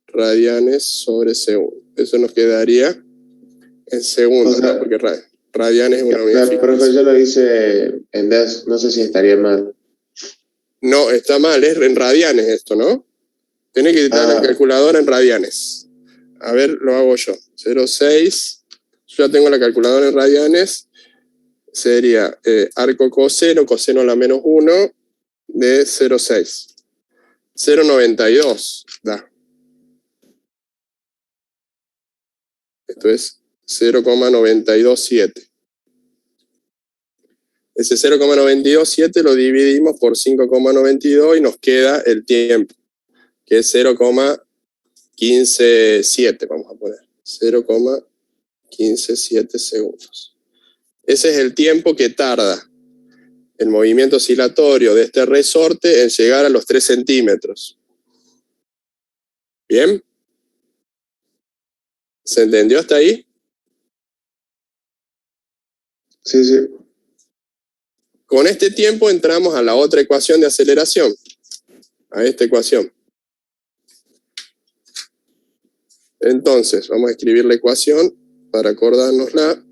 radianes sobre segundo. Eso nos quedaría en segundos, O sea, ¿no? Porque radianes es una unidad Claro, profe, ficticia. yo lo hice en 10, no sé si estaría mal. No, está mal, es en radianes esto, ¿no? Tenés que quitar la calculadora en radianes. A ver, lo hago yo. 0,6. Yo ya tengo la calculadora en radianes. Sería arco coseno a la menos 1 de 0,6. 0,92 da. Esto es 0,927. Ese 0,927 lo dividimos por 5,92 y nos queda el tiempo, que es 0,157, vamos a poner. 0,157 segundos. Ese es el tiempo que tarda el movimiento oscilatorio de este resorte en llegar a los 3 centímetros. ¿Bien? ¿Se entendió hasta ahí? Sí, sí. Con este tiempo entramos a la otra ecuación de aceleración, a esta ecuación. Entonces, vamos a escribir la ecuación para acordárnosla.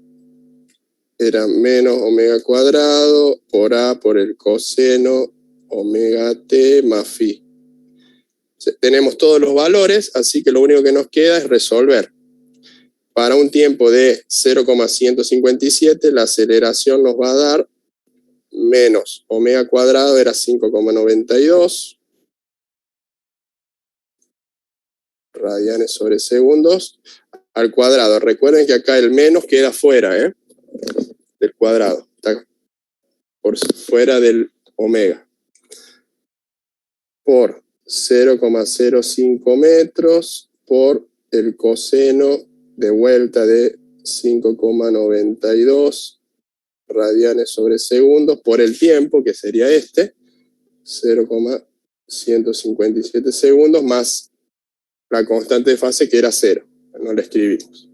Era menos omega cuadrado por A por el coseno omega t más phi. Tenemos todos los valores, así que lo único que nos queda es resolver. Para un tiempo de 0,157, la aceleración nos va a dar menos omega cuadrado, era 5,92 radianes sobre segundos, al cuadrado. Recuerden que acá el menos queda fuera, del cuadrado. Está por fuera del omega. Por 0,05 metros por el coseno de vuelta de 5,92 radianes sobre segundos por el tiempo, que sería 0,157 segundos, más la constante de fase, que era 0. No la escribimos.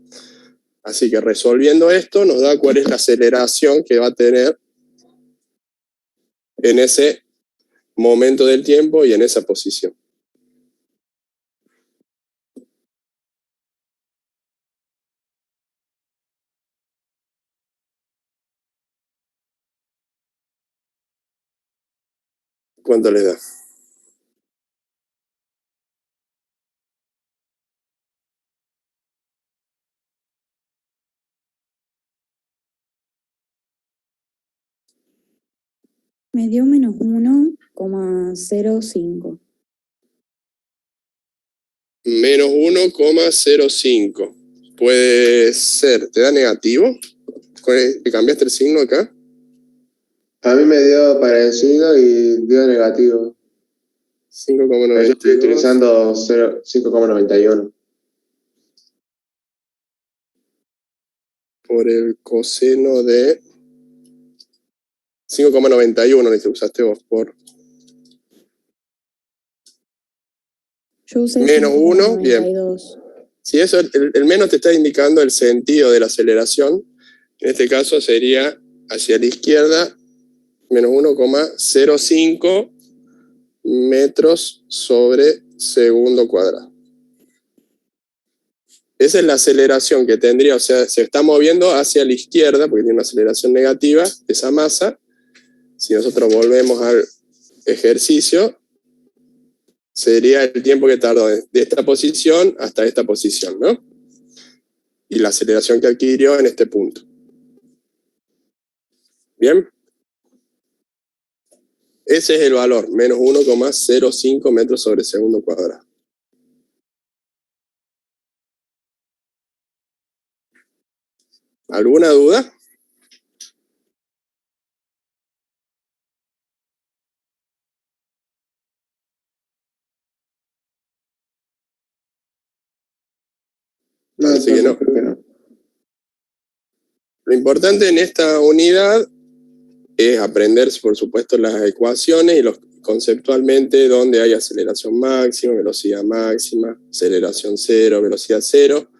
Así que resolviendo esto nos da cuál es la aceleración que va a tener en ese momento del tiempo y en esa posición. ¿Cuánto les da? Me dio menos 1,05. Menos 1,05. Puede ser. ¿Te da negativo? ¿Te cambiaste el signo acá? A mí me dio parecido y dio negativo. Yo estoy 5,92 utilizando 5,91. por el coseno de 5,91, ni te usaste vos, por Yo usé menos 1, bien. 5,92. Si eso, el menos te está indicando el sentido de la aceleración. En este caso sería hacia la izquierda, menos 1,05 metros sobre segundo cuadrado. Esa es la aceleración que tendría, o sea, se está moviendo hacia la izquierda, porque tiene una aceleración negativa, esa masa. Si nosotros volvemos al ejercicio, sería el tiempo que tardó de esta posición hasta esta posición, ¿no? Y la aceleración que adquirió en este punto. ¿Bien? Ese es el valor, menos 1,05 metros sobre segundo cuadrado. ¿Alguna duda? Parece que no. Creo que no. Lo importante en esta unidad es aprender, por supuesto, las ecuaciones y conceptualmente donde hay aceleración máxima, velocidad máxima, aceleración cero, velocidad cero,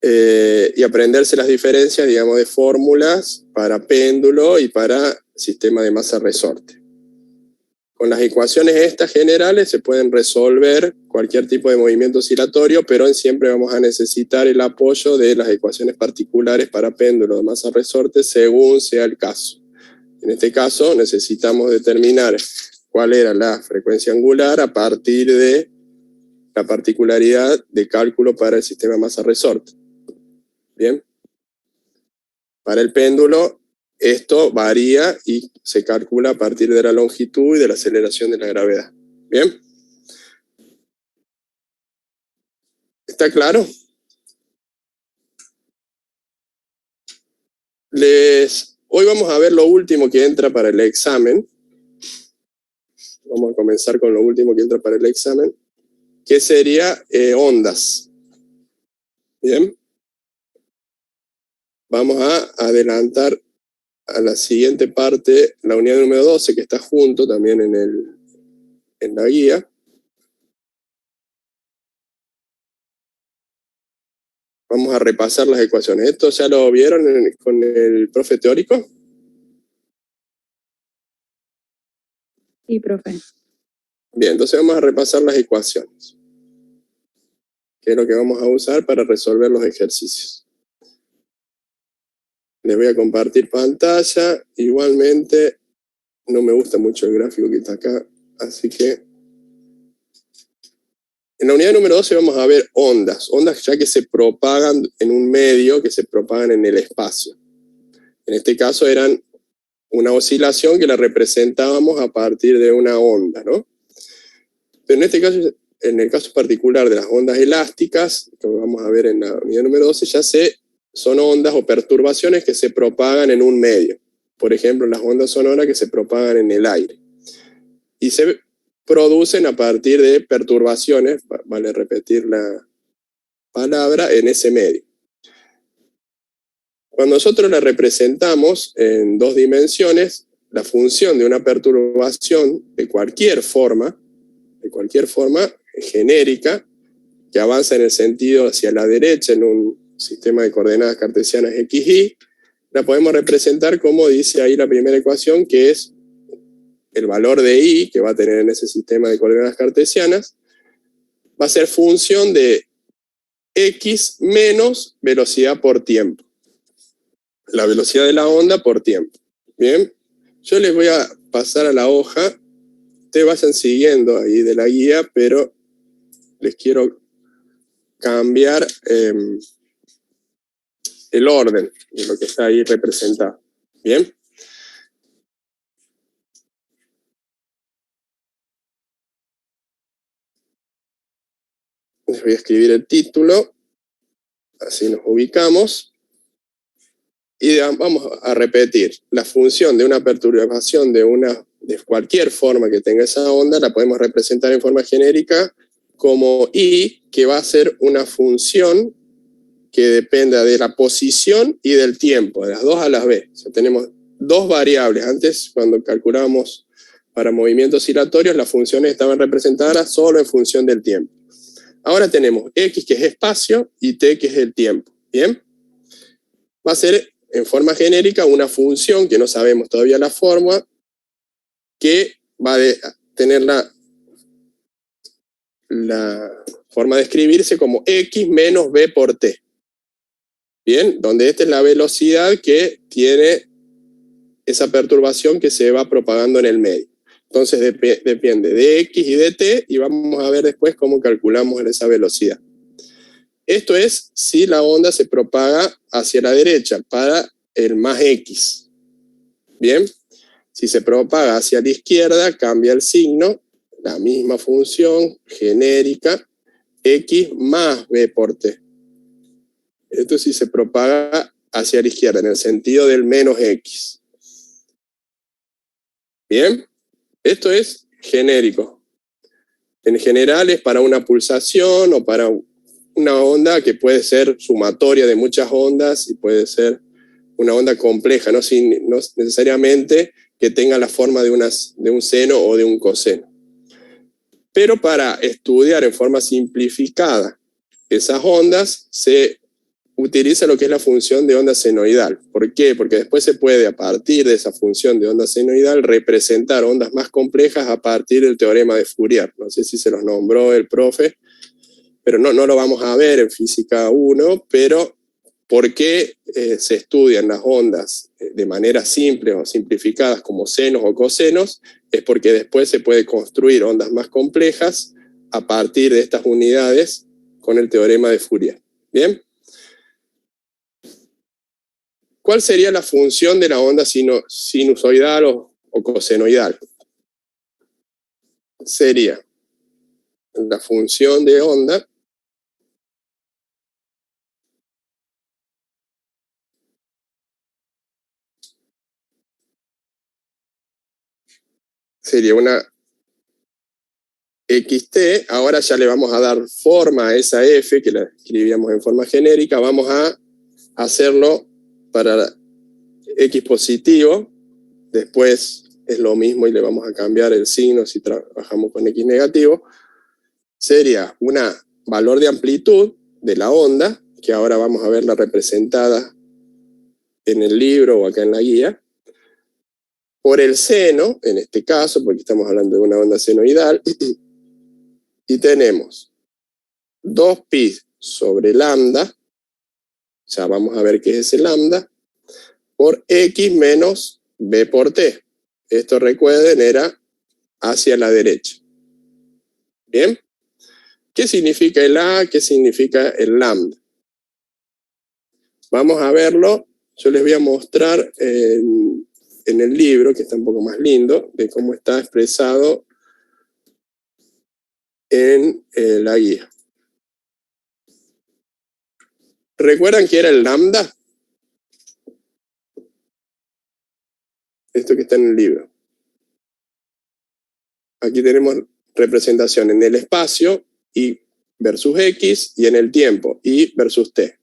y aprenderse las diferencias, digamos, de fórmulas para péndulo y para sistema de masa resorte. Con las ecuaciones estas generales se pueden resolver cualquier tipo de movimiento oscilatorio, pero siempre vamos a necesitar el apoyo de las ecuaciones particulares para péndulo de masa resorte según sea el caso. En este caso necesitamos determinar cuál era la frecuencia angular a partir de la particularidad de cálculo para el sistema de masa resorte. ¿Bien? Para el péndulo esto varía y se calcula a partir de la longitud y de la aceleración de la gravedad. ¿Bien? ¿Está claro? Hoy vamos a ver lo último que entra para el examen. Vamos a comenzar con lo último que entra para el examen, que sería ondas. ¿Bien? Vamos a adelantar a la siguiente parte, la unidad número 12, que está junto también en la guía. Vamos a repasar las ecuaciones. ¿Esto ya lo vieron con el profe teórico? Sí, profe. Bien, entonces vamos a repasar las ecuaciones, que es lo que vamos a usar para resolver los ejercicios. Les voy a compartir pantalla. Igualmente, no me gusta mucho el gráfico que está acá, así que en la unidad número 12 vamos a ver ondas ya que se propagan en un medio, que se propagan en el espacio. En este caso eran una oscilación que la representábamos a partir de una onda, ¿no? Pero en este caso, en el caso particular de las ondas elásticas, que vamos a ver en la unidad número 12, son ondas o perturbaciones que se propagan en un medio. Por ejemplo, las ondas sonoras que se propagan en el aire. Y se producen a partir de perturbaciones, vale repetir la palabra, en ese medio. Cuando nosotros la representamos en dos dimensiones, la función de una perturbación de cualquier forma genérica, que avanza en el sentido hacia la derecha en un sistema de coordenadas cartesianas x, y, la podemos representar como dice ahí la primera ecuación, que es el valor de i que va a tener en ese sistema de coordenadas cartesianas, va a ser función de x menos velocidad por tiempo. La velocidad de la onda por tiempo. Bien, yo les voy a pasar a la hoja. Ustedes vayan siguiendo ahí de la guía, pero les quiero cambiar el orden de lo que está ahí representado. Bien. Les voy a escribir el título, así nos ubicamos. Y vamos a repetir, la función de una perturbación de cualquier forma que tenga esa onda, la podemos representar en forma genérica como i, que va a ser una función que dependa de la posición y del tiempo, de las dos a las vez. O sea, tenemos dos variables. Antes, cuando calculábamos para movimientos oscilatorios, las funciones estaban representadas solo en función del tiempo. Ahora tenemos x, que es espacio, y t, que es el tiempo. ¿Bien? Va a ser en forma genérica una función que no sabemos todavía la forma, que va a tener la forma de escribirse como x menos b por t. Bien, donde esta es la velocidad que tiene esa perturbación que se va propagando en el medio. Entonces depende de x y de t, y vamos a ver después cómo calculamos esa velocidad. Esto es si la onda se propaga hacia la derecha, para el más x. Bien, si se propaga hacia la izquierda, cambia el signo, la misma función genérica, x más b por t. Esto si se propaga hacia la izquierda, en el sentido del menos x. Bien, esto es genérico. En general es para una pulsación o para una onda que puede ser sumatoria de muchas ondas y puede ser una onda compleja, no necesariamente que tenga la forma de un seno o de un coseno. Pero para estudiar en forma simplificada esas ondas, se utiliza lo que es la función de onda senoidal. ¿Por qué? Porque después se puede, a partir de esa función de onda senoidal, representar ondas más complejas a partir del teorema de Fourier. No sé si se los nombró el profe, pero no lo vamos a ver en física 1, pero ¿por qué se estudian las ondas de manera simple o simplificadas como senos o cosenos? Es porque después se puede construir ondas más complejas a partir de estas unidades con el teorema de Fourier. ¿Bien? ¿Cuál sería la función de la onda sinusoidal o cosenoidal? Sería la función de onda sería una xt, ahora ya le vamos a dar forma a esa f, que la escribíamos en forma genérica, vamos a hacerlo para x positivo, después es lo mismo y le vamos a cambiar el signo si trabajamos con x negativo, sería un valor de amplitud de la onda, que ahora vamos a verla representada en el libro o acá en la guía, por el seno, en este caso, porque estamos hablando de una onda senoidal, y tenemos 2pi sobre lambda, ya vamos a ver qué es ese lambda, por x menos b por t. Esto, recuerden, era hacia la derecha. ¿Bien? ¿Qué significa el A? ¿Qué significa el lambda? Vamos a verlo. Yo les voy a mostrar en el libro, que está un poco más lindo, de cómo está expresado en la guía. ¿Recuerdan qué era el lambda? Esto que está en el libro. Aquí tenemos representación en el espacio, y versus x, y en el tiempo, y versus t.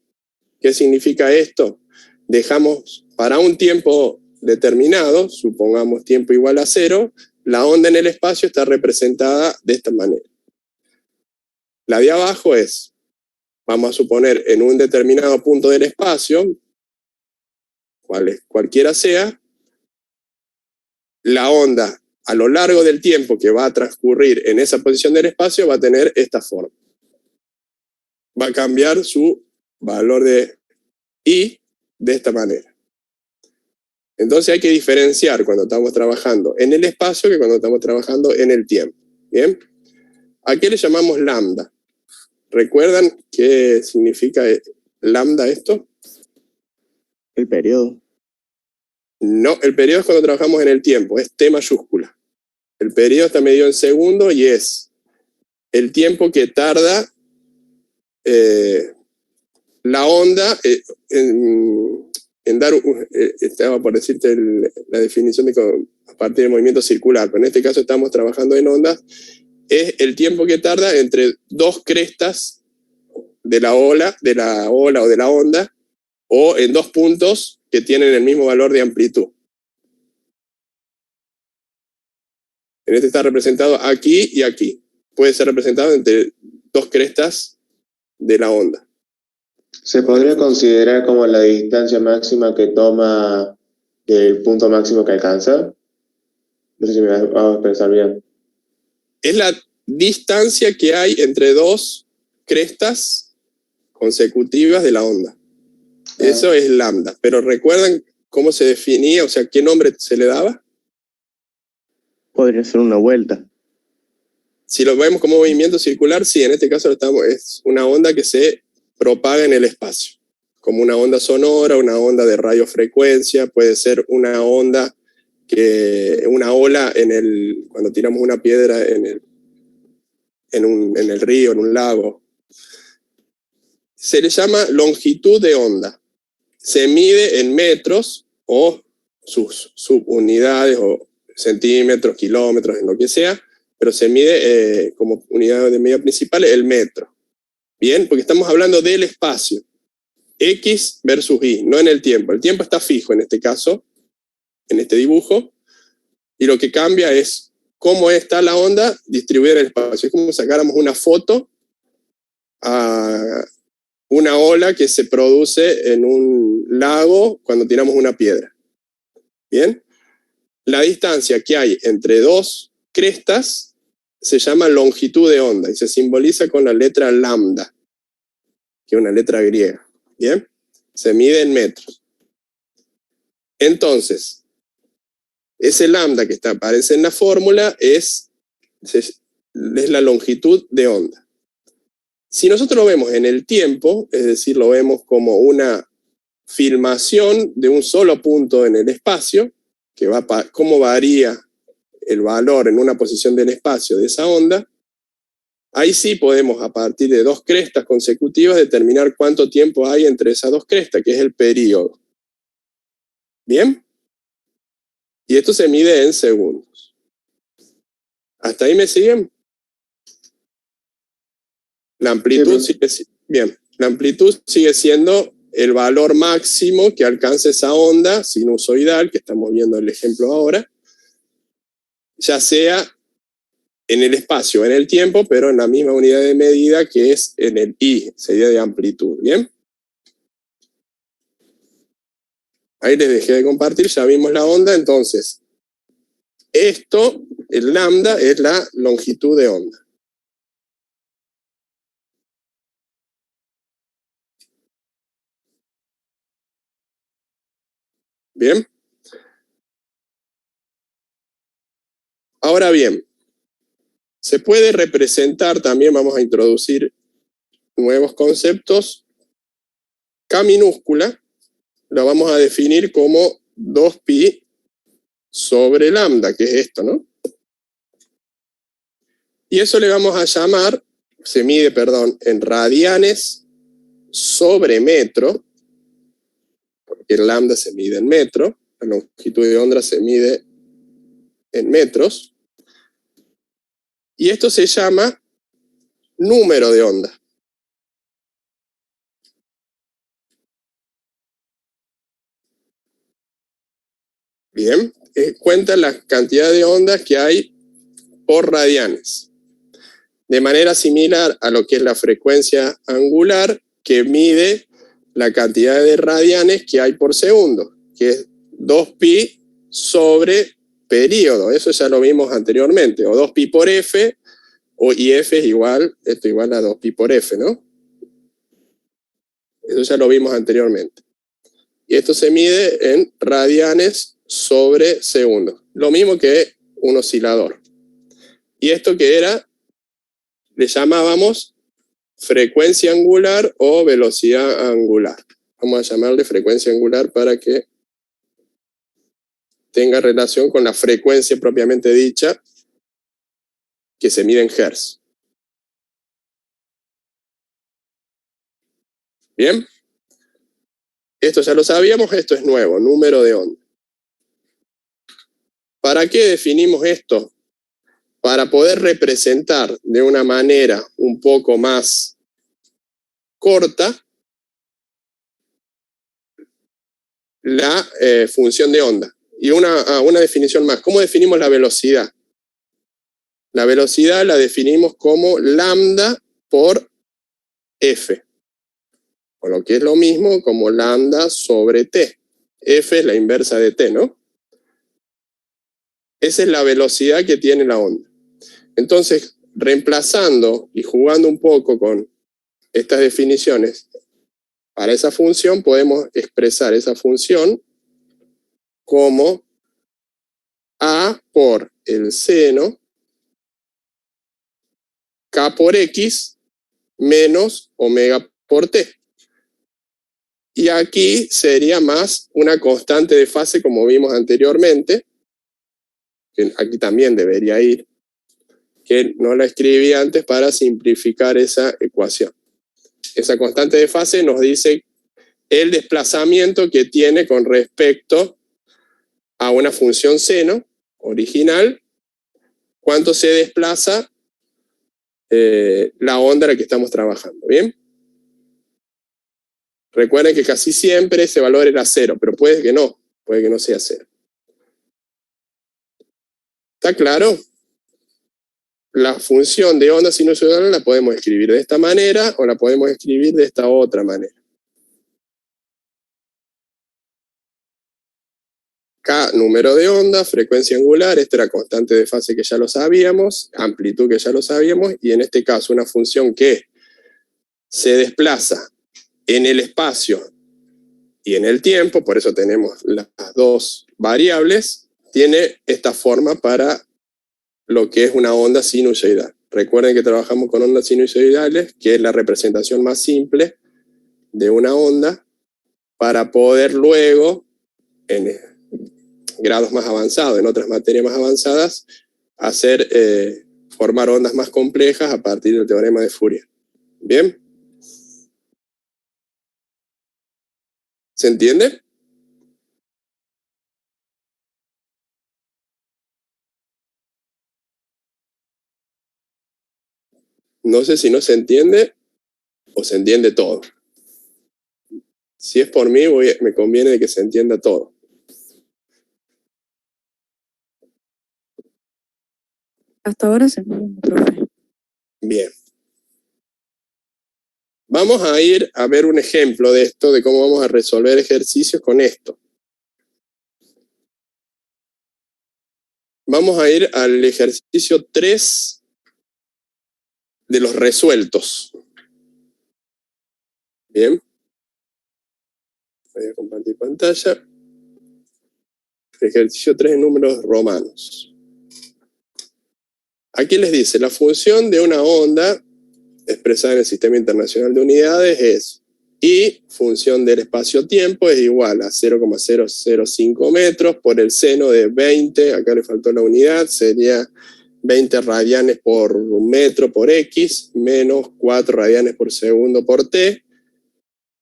¿Qué significa esto? Dejamos para un tiempo determinado, supongamos tiempo igual a 0, la onda en el espacio está representada de esta manera. La de abajo es, vamos a suponer, en un determinado punto del espacio, cualquiera sea, la onda a lo largo del tiempo que va a transcurrir en esa posición del espacio va a tener esta forma. Va a cambiar su valor de I de esta manera. Entonces hay que diferenciar cuando estamos trabajando en el espacio que cuando estamos trabajando en el tiempo. ¿Bien? ¿A qué le llamamos lambda? ¿Recuerdan qué significa lambda esto? El periodo. No, el periodo es cuando trabajamos en el tiempo, es T mayúscula. El periodo está medido en segundos y es el tiempo que tarda la onda en dar, estaba por decirte la definición a partir del movimiento circular, pero en este caso estamos trabajando en ondas, es el tiempo que tarda entre dos crestas de la ola o de la onda, o en dos puntos que tienen el mismo valor de amplitud. En este está representado aquí y aquí. Puede ser representado entre dos crestas de la onda. ¿Se podría considerar como la distancia máxima que toma del punto máximo que alcanza? No sé si me vas a expresar bien. Es la distancia que hay entre dos crestas consecutivas de la onda. Eso es lambda. Pero ¿recuerdan cómo se definía? O sea, ¿qué nombre se le daba? Podría ser una vuelta. Si lo vemos como movimiento circular, sí, en este caso es una onda que se propaga en el espacio. Como una onda sonora, una onda de radiofrecuencia, puede ser una onda que una ola cuando tiramos una piedra en el río, en un lago. Se le llama longitud de onda. Se mide en metros o sus subunidades o centímetros, kilómetros, en lo que sea, pero se mide como unidad de medida principal el metro. Bien, porque estamos hablando del espacio. X versus Y, no en el tiempo. El tiempo está fijo en este caso, en este dibujo, y lo que cambia es cómo está la onda distribuida en el espacio. Es como si sacáramos una foto a una ola que se produce en un lago cuando tiramos una piedra. ¿Bien? La distancia que hay entre dos crestas se llama longitud de onda y se simboliza con la letra lambda, que es una letra griega. ¿Bien? Se mide en metros. Entonces, ese lambda que aparece en la fórmula es la longitud de onda. Si nosotros lo vemos en el tiempo, es decir, lo vemos como una filmación de un solo punto en el espacio, que cómo varía el valor en una posición del espacio de esa onda, ahí sí podemos, a partir de dos crestas consecutivas, determinar cuánto tiempo hay entre esas dos crestas, que es el período. ¿Bien? Y esto se mide en segundos. ¿Hasta ahí me siguen? La amplitud la amplitud sigue siendo el valor máximo que alcanza esa onda sinusoidal, que estamos viendo el ejemplo ahora, ya sea en el espacio, en el tiempo, pero en la misma unidad de medida que es en el I, sería de amplitud. ¿Bien? Ahí les dejé de compartir, ya vimos la onda, entonces, esto, el lambda, es la longitud de onda. ¿Bien? Ahora bien, se puede representar, también vamos a introducir nuevos conceptos. K minúscula la vamos a definir como 2pi sobre lambda, que es esto, ¿no? Y eso le vamos a llamar, se mide, perdón, en radianes sobre metro, porque el lambda se mide en metro, la longitud de onda se mide en metros, y esto se llama número de onda. Bien, cuenta la cantidad de ondas que hay por radianes. De manera similar a lo que es la frecuencia angular, que mide la cantidad de radianes que hay por segundo, que es 2pi sobre período. Eso ya lo vimos anteriormente, o 2pi por f, y f es igual, esto igual a 2pi por f, ¿no? Eso ya lo vimos anteriormente. Y esto se mide en radianes sobre segundo. Lo mismo que un oscilador. Y esto que era, le llamábamos frecuencia angular o velocidad angular. Vamos a llamarle frecuencia angular para que tenga relación con la frecuencia propiamente dicha, que se mide en hertz. ¿Bien? Esto ya lo sabíamos, esto es nuevo, número de onda. ¿Para qué definimos esto? Para poder representar de una manera un poco más corta la función de onda. Y una definición más. ¿Cómo definimos la velocidad? La velocidad la definimos como lambda por f. O lo que es lo mismo como lambda sobre t. F es la inversa de t, ¿no? Esa es la velocidad que tiene la onda. Entonces, reemplazando y jugando un poco con estas definiciones, para esa función podemos expresar esa función como a por el seno k por x menos omega por t. Y aquí sería más una constante de fase como vimos anteriormente, que aquí también debería ir, que no la escribí antes para simplificar esa ecuación. Esa constante de fase nos dice el desplazamiento que tiene con respecto a una función seno original, cuánto se desplaza la onda en la que estamos trabajando, ¿bien? Recuerden que casi siempre ese valor era 0, pero puede que no sea 0. ¿Está claro? La función de onda sinusoidal la podemos escribir de esta manera o la podemos escribir de esta otra manera. K, número de onda, frecuencia angular, esta era constante de fase que ya lo sabíamos, amplitud que ya lo sabíamos, y en este caso una función que se desplaza en el espacio y en el tiempo, por eso tenemos las dos variables, tiene esta forma para lo que es una onda sinusoidal. Recuerden que trabajamos con ondas sinusoidales, que es la representación más simple de una onda, para poder luego, en grados más avanzados, en otras materias más avanzadas, formar ondas más complejas a partir del teorema de Fourier. ¿Bien? ¿Se entiende? No sé si no se entiende o se entiende todo. Si es por mí, me conviene de que se entienda todo. Hasta ahora se entiende, profe. Bien. Vamos a ir a ver un ejemplo de esto, de cómo vamos a resolver ejercicios con esto. Vamos a ir al ejercicio 3 de los resueltos. Bien. Voy a compartir pantalla. Ejercicio 3 en números romanos. Aquí les dice, la función de una onda expresada en el Sistema Internacional de Unidades es I, función del espacio-tiempo, es igual a 0,005 metros por el seno de 20, acá le faltó la unidad, sería 20 radianes por metro por X, menos 4 radianes por segundo por T,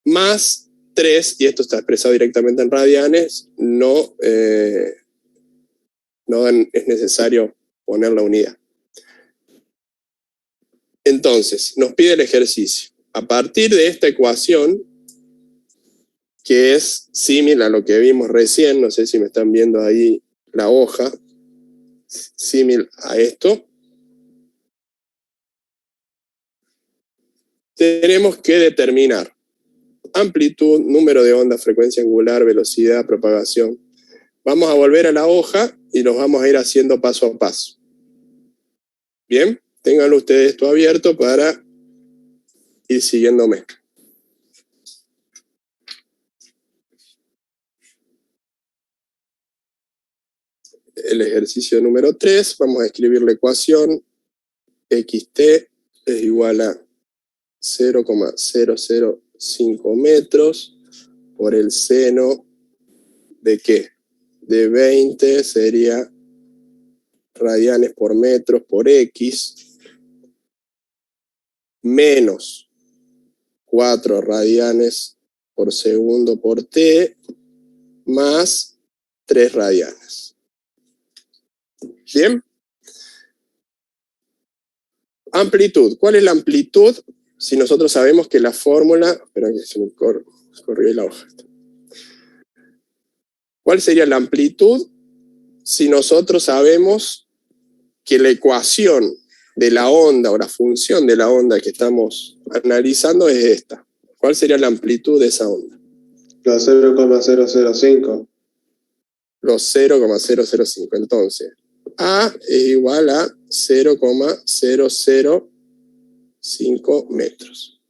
más 3, y esto está expresado directamente en radianes, no es necesario poner la unidad. Entonces, nos pide el ejercicio. A partir de esta ecuación, que es similar a lo que vimos recién, no sé si me están viendo ahí la hoja, similar a esto, tenemos que determinar amplitud, número de onda, frecuencia angular, velocidad, propagación. Vamos a volver a la hoja y los vamos a ir haciendo paso a paso. Bien, ténganlo ustedes esto abierto para ir siguiéndome. El ejercicio número 3, vamos a escribir la ecuación xt es igual a 0,005 metros por el seno de ¿qué? De 20 sería radianes por metros por X, menos 4 radianes por segundo por T, más 3 radianes. ¿Bien? Amplitud. ¿Cuál es la amplitud? Si nosotros sabemos que la fórmula... Espera que se me corrió la hoja. ¿Cuál sería la amplitud si nosotros sabemos que la ecuación de la onda o la función de la onda que estamos analizando es esta? ¿Cuál sería la amplitud de esa onda? Los 0,005. Los 0,005. Entonces, A es igual a 0,005 metros.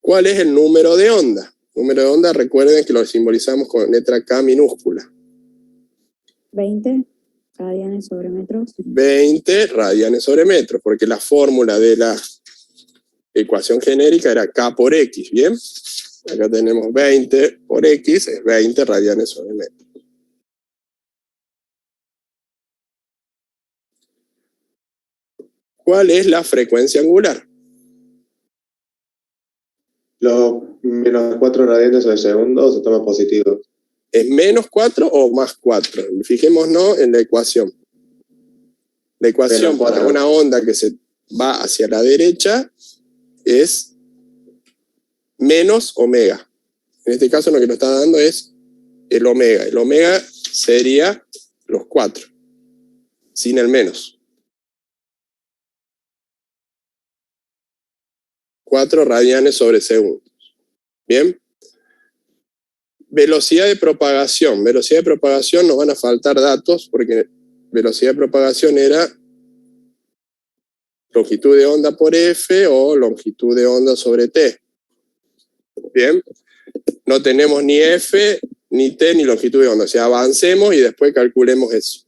¿Cuál es el número de onda? Número de onda, recuerden que lo simbolizamos con letra K minúscula. 20 radianes sobre metros. 20 radianes sobre metros, porque la fórmula de la ecuación genérica era K por X, ¿bien? Acá tenemos 20 por X, es 20 radianes sobre metros. ¿Cuál es la frecuencia angular? Los menos 4 radianes sobre segundo se toma positivo. ¿Es menos 4 o más 4? Fijémonos en la ecuación. La ecuación Menos 4. para una onda que se va hacia la derecha es menos omega. En este caso lo que nos está dando es el omega. El omega sería los 4, sin el menos. 4 radianes sobre segundo. Bien. Velocidad de propagación. Velocidad de propagación nos van a faltar datos porque velocidad de propagación era longitud de onda por F o longitud de onda sobre T. Bien. No tenemos ni F, ni T, ni longitud de onda. O sea, avancemos y después calculemos eso.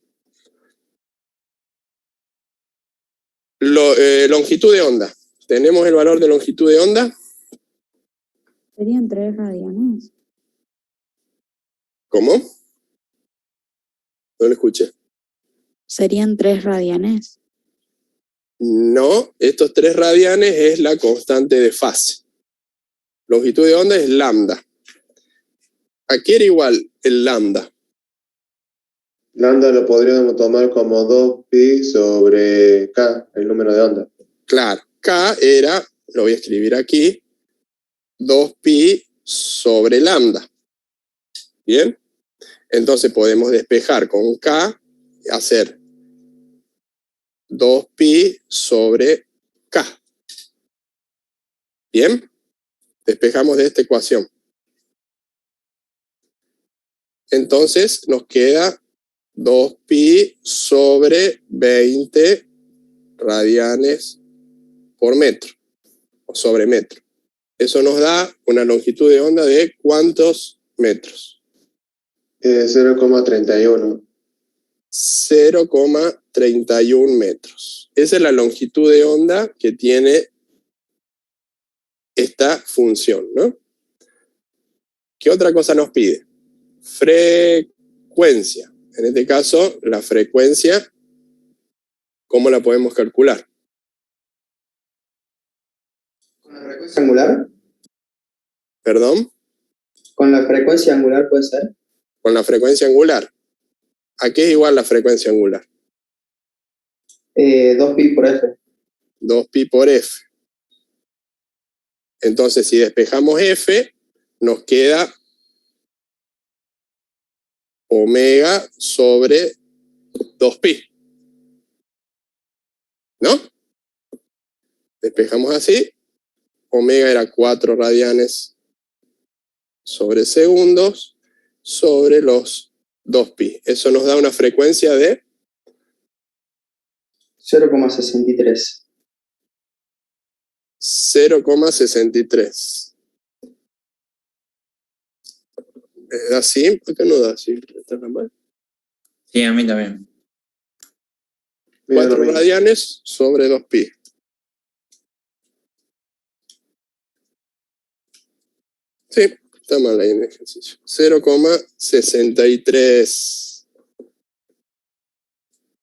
Longitud de onda. ¿Tenemos el valor de longitud de onda? Serían 3 radianes. ¿Cómo? No lo escuché. Serían 3 radianes. No, estos 3 radianes es la constante de fase. Longitud de onda es lambda. ¿A qué era igual el lambda? Lambda lo podríamos tomar como 2pi sobre k, el número de onda. Claro, K era, lo voy a escribir aquí, 2pi sobre lambda. ¿Bien? Entonces podemos despejar con K y hacer 2pi sobre K. ¿Bien? Despejamos de esta ecuación. Entonces nos queda 2pi sobre 20 radianes por metro, o sobre metro. Eso nos da una longitud de onda de ¿cuántos metros? 0,31. 0,31 metros. Esa es la longitud de onda que tiene esta función, ¿no? ¿Qué otra cosa nos pide? Frecuencia. En este caso, la frecuencia, ¿cómo la podemos calcular? ¿Con la frecuencia angular? ¿Perdón? ¿Con la frecuencia angular puede ser? Con la frecuencia angular. ¿A qué es igual la frecuencia angular? 2pi por F. 2pi por F. Entonces, si despejamos F, nos queda omega sobre 2pi. ¿No? Despejamos así. Omega era 4 radianes sobre segundos sobre los 2pi. Eso nos da una frecuencia de 0,63. 0,63. ¿Da así? ¿Por qué no da así? ¿Está tan mal? Sí, a mí también. 4 radianes sobre 2pi. Sí, está mal ahí en el ejercicio. 0,63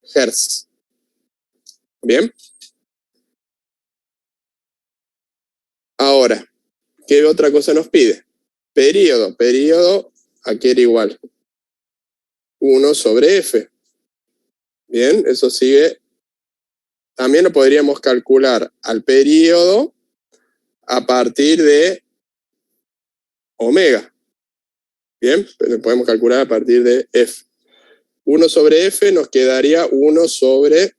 Hz. Bien. Ahora, ¿qué otra cosa nos pide? Período. Período, ¿a qué era igual? 1 sobre F. Bien, eso sigue. También lo podríamos calcular al período a partir de omega. Bien, pero lo podemos calcular a partir de F. 1 sobre F nos quedaría 1 sobre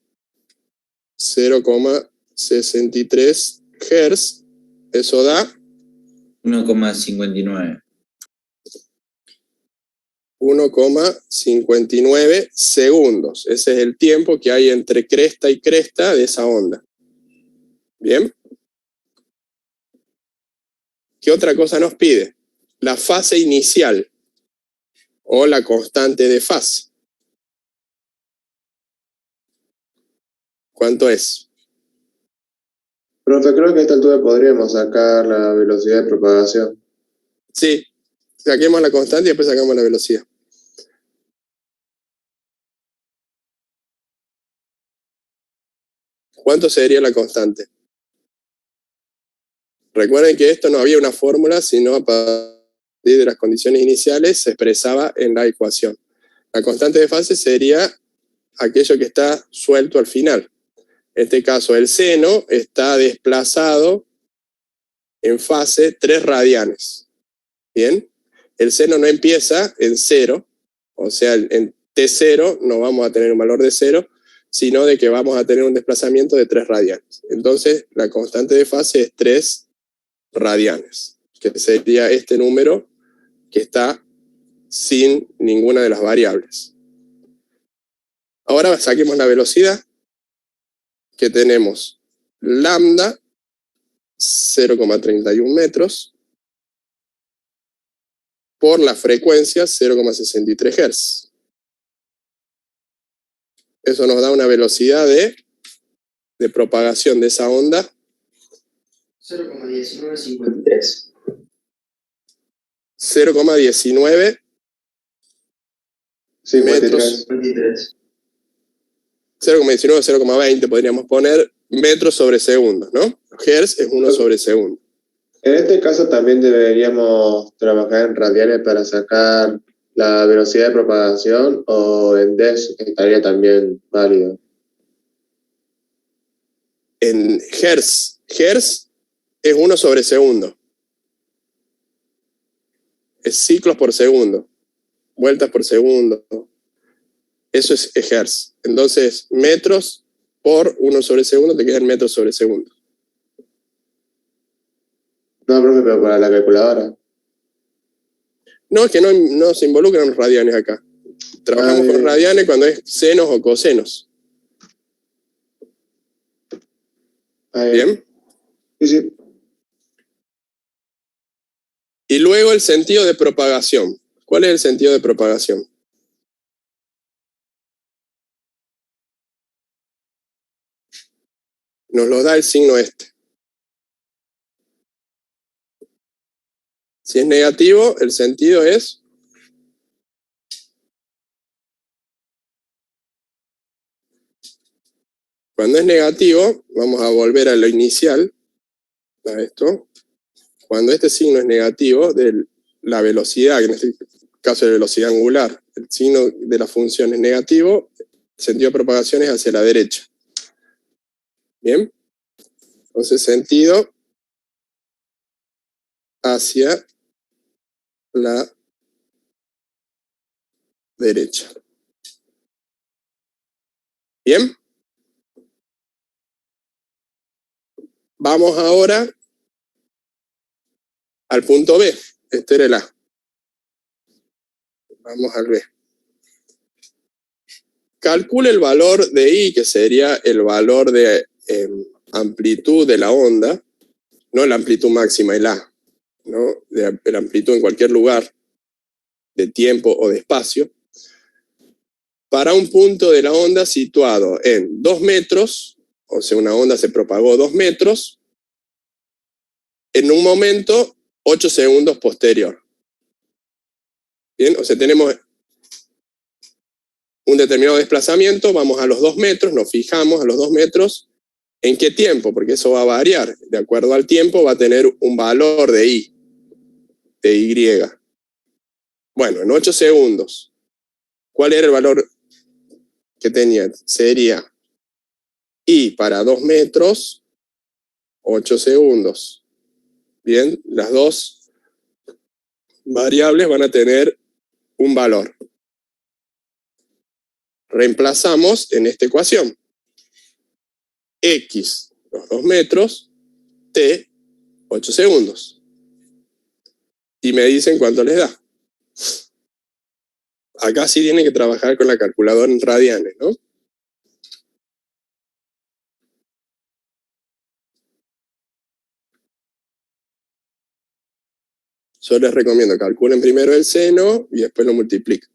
0,63 Hz. Eso da 1,59. 1,59 segundos. Ese es el tiempo que hay entre cresta y cresta de esa onda. ¿Bien? ¿Qué otra cosa nos pide? La fase inicial o la constante de fase. ¿Cuánto es? Profe, creo que a esta altura podríamos sacar la velocidad de propagación. Sí, saquemos la constante y después sacamos la velocidad. ¿Cuánto sería la constante? Recuerden que esto no había una fórmula, sino a partir de las condiciones iniciales se expresaba en la ecuación. La constante de fase sería aquello que está suelto al final. En este caso, el seno está desplazado en fase 3 radianes. ¿Bien? El seno no empieza en 0, o sea, en T0 no vamos a tener un valor de 0, sino de que vamos a tener un desplazamiento de 3 radianes. Entonces, la constante de fase es 3 radianes, que sería este número que está sin ninguna de las variables. Ahora saquemos la velocidad, que tenemos lambda 0,31 metros por la frecuencia 0,63 Hz. Eso nos da una velocidad de propagación de esa onda 0,1953. 0,19 metros, 53. 0,19, 0,20 podríamos poner metros sobre segundo, ¿no? Hertz es 1 sobre segundo. En este caso también deberíamos trabajar en radianes para sacar la velocidad de propagación, o en Dec estaría también válido. En Hertz es 1 sobre segundo. Es ciclos por segundo, vueltas por segundo. Eso es Hertz. Entonces, metros por 1 sobre segundo te quedan metros sobre segundo. No, profe, pero para la calculadora. No, es que no se involucran los radianes acá. Trabajamos con radianes cuando es senos o cosenos. ¿Bien? Sí, sí. Y luego el sentido de propagación. ¿Cuál es el sentido de propagación? Nos lo da el signo este. Si es negativo, el sentido es cuando es negativo, vamos a volver a lo inicial, a esto. Cuando este signo es negativo, de la velocidad, que en este caso es velocidad angular, el signo de la función es negativo, el sentido de propagación es hacia la derecha. ¿Bien? Entonces, sentido hacia la derecha. ¿Bien? Vamos ahora al punto B. Este era el A. Vamos al B. Calcule el valor de I, que sería el valor de amplitud de la onda, no la amplitud máxima, el A, ¿no? De la amplitud en cualquier lugar, de tiempo o de espacio, para un punto de la onda situado en 2 metros, o sea, una onda se propagó 2 metros, en un momento 8 segundos posterior. Bien, o sea, tenemos un determinado desplazamiento, vamos a los 2 metros, nos fijamos a los 2 metros, ¿en qué tiempo? Porque eso va a variar. De acuerdo al tiempo va a tener un valor de I, de Y. Bueno, en 8 segundos, ¿cuál era el valor que tenía? Sería I para 2 metros, 8 segundos. Bien, las dos variables van a tener un valor. Reemplazamos en esta ecuación. X, los 2 metros, T, 8 segundos. Y me dicen cuánto les da. Acá sí tienen que trabajar con la calculadora en radianes, ¿no? Yo les recomiendo calculen primero el seno y después lo multipliquen.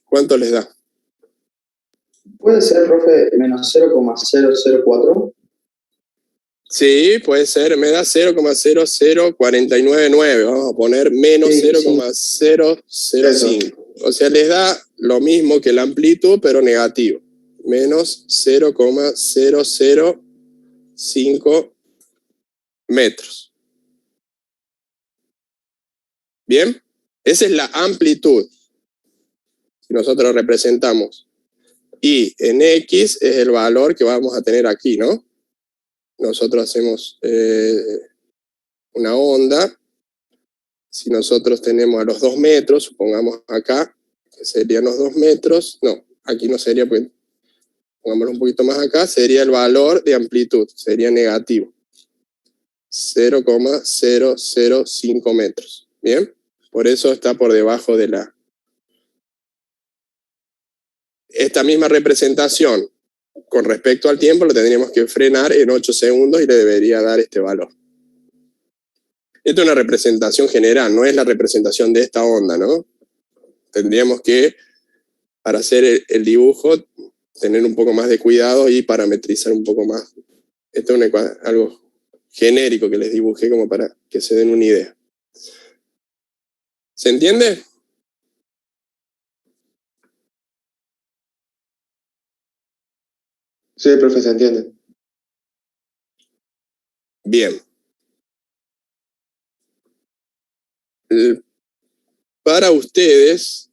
¿Cuánto les da? ¿Puede ser, profe, menos 0,004? Sí, puede ser, me da 0,00499, vamos a poner menos Sí, 0,005. O sea, les da lo mismo que la amplitud, pero negativo. Menos 0,005 metros. ¿Bien? Esa es la amplitud. Si nosotros representamos y en X es el valor que vamos a tener aquí, ¿no? Nosotros hacemos una onda. Si nosotros tenemos a los 2 metros, supongamos acá, que serían los 2 metros, no, aquí no sería, pues, pongámoslo un poquito más acá, sería el valor de amplitud, sería negativo. 0,005 metros. ¿Bien? Por eso está por debajo de la... Esta misma representación con respecto al tiempo lo tendríamos que frenar en 8 segundos y le debería dar este valor. Esto es una representación general, no es la representación de esta onda, ¿no? Tendríamos que, para hacer el dibujo, tener un poco más de cuidado y parametrizar un poco más. Esto es algo genérico que les dibujé como para que se den una idea. ¿Se entiende? Sí, profe, se entiende. Bien. Para ustedes,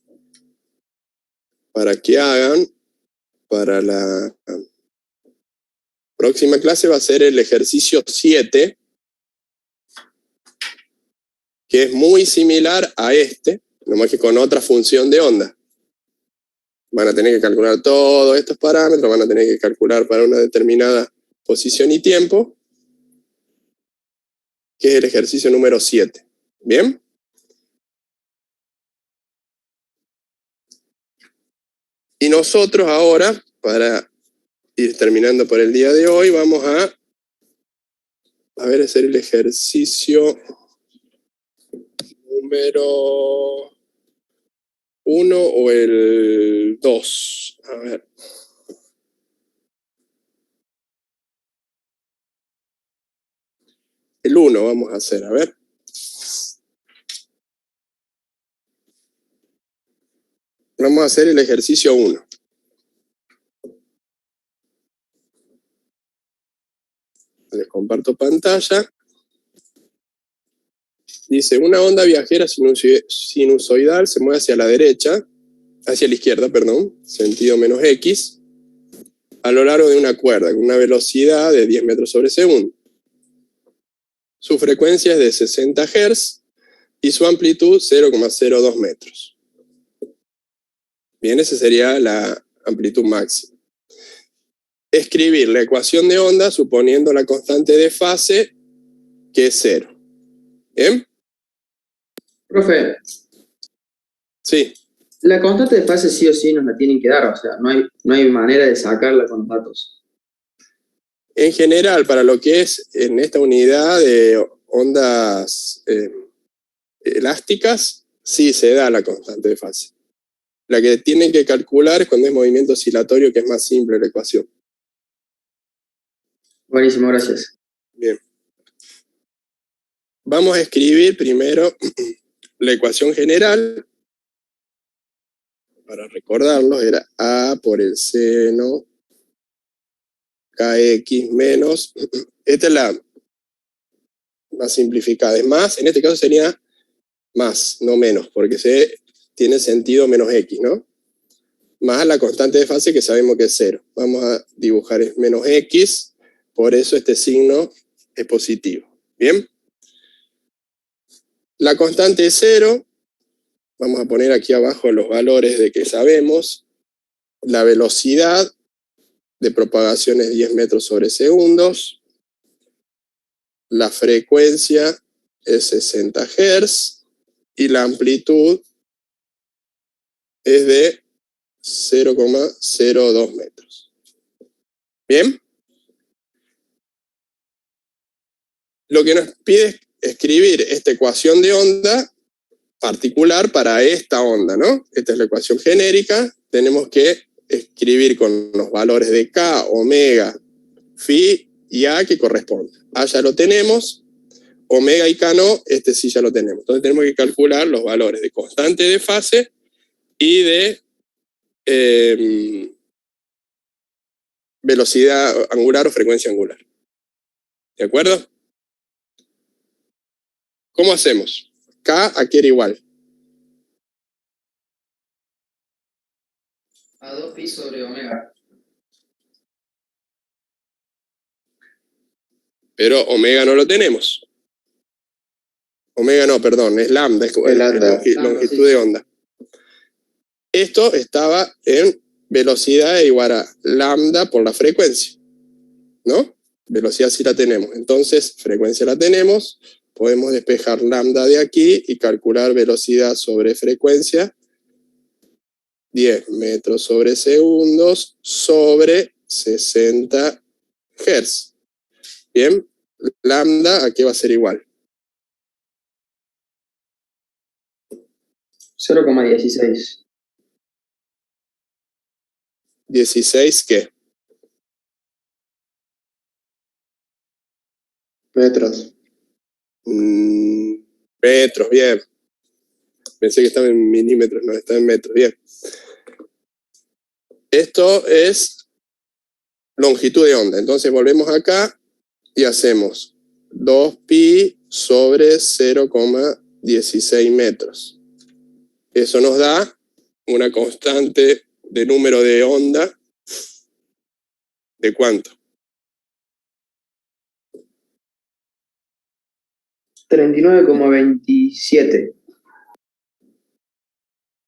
para que hagan, para la próxima clase va a ser el ejercicio 7, que es muy similar a este, nomás que con otra función de onda. Van a tener que calcular todos estos parámetros, van a tener que calcular para una determinada posición y tiempo, que es el ejercicio número 7. ¿Bien? Y nosotros ahora, para ir terminando por el día de hoy, vamos a ver, hacer el ejercicio número 1 o el 2. A ver. El 1 vamos a hacer, a ver. Vamos a hacer el ejercicio 1. Les comparto pantalla. Dice, una onda viajera sinusoidal se mueve hacia la izquierda, perdón, sentido menos X, a lo largo de una cuerda con una velocidad de 10 metros sobre segundo. Su frecuencia es de 60 Hz y su amplitud 0,02 metros. Bien, esa sería la amplitud máxima. Escribir la ecuación de onda suponiendo la constante de fase, que es 0. ¿Bien? Profe, Sí. la constante de fase sí o sí nos la tienen que dar, o sea, no hay manera de sacarla con los datos. En general, para lo que es en esta unidad de ondas elásticas, sí se da la constante de fase. La que tienen que calcular es cuando es movimiento oscilatorio, que es más simple la ecuación. Buenísimo, gracias. Bien. Vamos a escribir primero la ecuación general. Para recordarlo, era A por el seno KX menos, esta es la más simplificada, es más, en este caso sería más, no menos, porque tiene sentido menos X, ¿no? Más la constante de fase que sabemos que es 0. Vamos a dibujar es menos X, por eso este signo es positivo. ¿Bien? La constante es 0, vamos a poner aquí abajo los valores de que sabemos. La velocidad de propagación es 10 metros sobre segundos. La frecuencia es 60 Hz y la amplitud es de 0,02 metros. ¿Bien? Lo que nos pide es escribir esta ecuación de onda particular para esta onda, ¿no? Esta es la ecuación genérica. Tenemos que escribir con los valores de K, omega, phi y A que corresponden. A ya lo tenemos, omega y K no, este sí ya lo tenemos. Entonces tenemos que calcular los valores de constante de fase y de velocidad angular o frecuencia angular. ¿De acuerdo? ¿Cómo hacemos? K aquí era igual. A 2pi sobre omega. Pero omega no lo tenemos. Omega no, perdón, es lambda, es lambda. longitud de onda. Esto estaba en velocidad igual a lambda por la frecuencia, ¿no? Velocidad sí la tenemos, entonces frecuencia la tenemos, podemos despejar lambda de aquí y calcular velocidad sobre frecuencia, 10 metros sobre segundos sobre 60 Hz. Bien, lambda aquí va a ser igual. 0,16. 16, ¿qué? Metros. Metros, bien. Pensé que estaba en milímetros, no, está en metros, bien. Esto es longitud de onda. Entonces volvemos acá y hacemos 2pi sobre 0,16 metros. Eso nos da una constante de número de onda. ¿De cuánto? 39,27.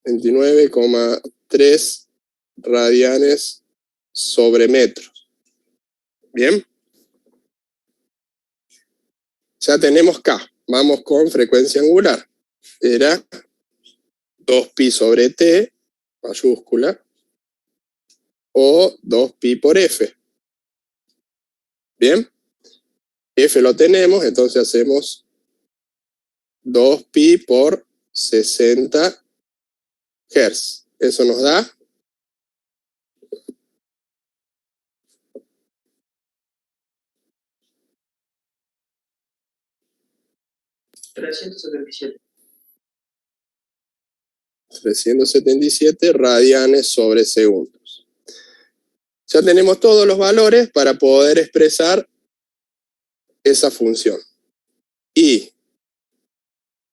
29,3 radianes sobre metros. ¿Bien? Ya tenemos K. Vamos con frecuencia angular. Era 2pi sobre T, mayúscula, o 2pi por F. ¿Bien? F lo tenemos, entonces hacemos 2pi por 60 Hz. Eso nos da 377 radianes sobre segundos. Ya tenemos todos los valores para poder expresar esa función. Y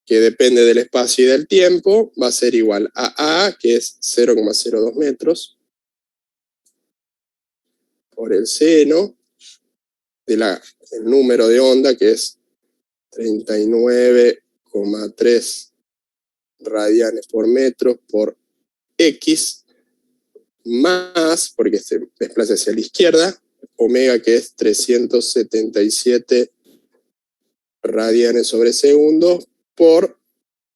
que depende del espacio y del tiempo, va a ser igual a A, que es 0,02 metros, por el seno del número de onda, que es 39,3 radianes por metro por X, más, porque se desplaza hacia la izquierda, omega, que es 377 radianes sobre segundo por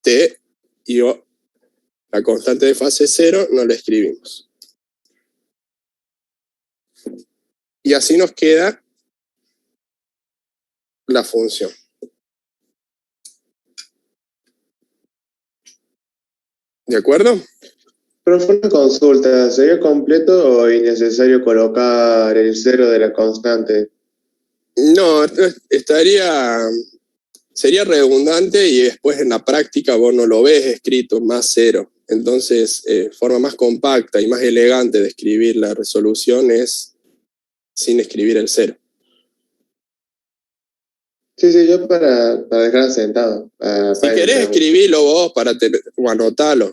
T, y la constante de fase 0 no la escribimos. Y así nos queda la función. ¿De acuerdo? Profe, una consulta, ¿sería completo o innecesario colocar el cero de la constante? No, sería redundante y después en la práctica vos no lo ves escrito más 0. Entonces, forma más compacta y más elegante de escribir la resolución es sin escribir el 0. Sí, yo para dejar sentado. Si querés escribirlo vos o anotalo.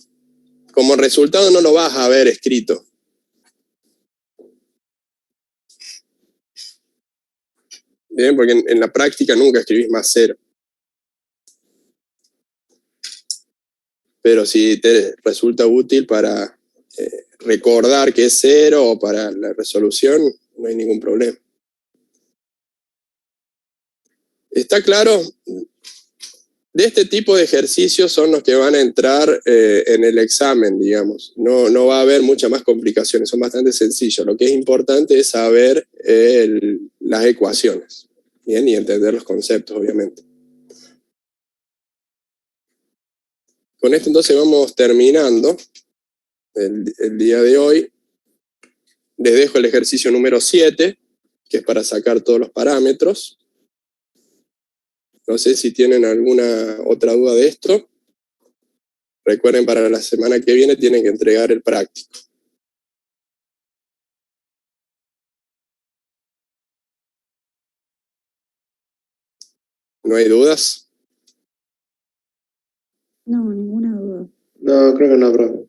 Como resultado no lo vas a ver escrito. Bien, porque en la práctica nunca escribís más 0. Pero si te resulta útil para recordar que es 0 o para la resolución, no hay ningún problema. ¿Está claro? De este tipo de ejercicios son los que van a entrar en el examen, digamos. No va a haber muchas más complicaciones, son bastante sencillos. Lo que es importante es saber las ecuaciones, ¿bien? Y entender los conceptos, obviamente. Con esto entonces vamos terminando el día de hoy. Les dejo el ejercicio número 7, que es para sacar todos los parámetros. No sé si tienen alguna otra duda de esto. Recuerden, para la semana que viene tienen que entregar el práctico. ¿No hay dudas? No, ninguna duda. No, creo que no, profe.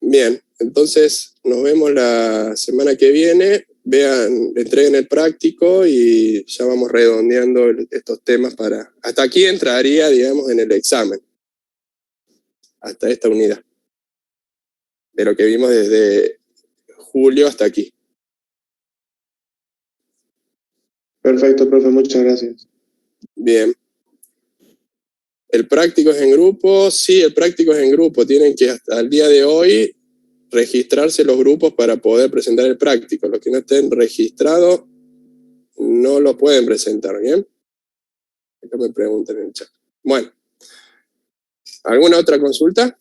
Bien, entonces nos vemos la semana que viene. Vean, entreguen el práctico y ya vamos redondeando estos temas para... Hasta aquí entraría, digamos, en el examen. Hasta esta unidad. De lo que vimos desde julio hasta aquí. Perfecto, profe, muchas gracias. Bien. ¿El práctico es en grupo? Sí, el práctico es en grupo. Tienen que hasta el día de hoy registrarse los grupos para poder presentar el práctico. Los que no estén registrados no lo pueden presentar, ¿bien? Acá me preguntan en el chat. Bueno, ¿alguna otra consulta?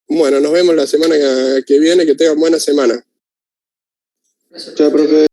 Bueno, nos vemos la semana que viene. Que tengan buena semana. Chao, profe.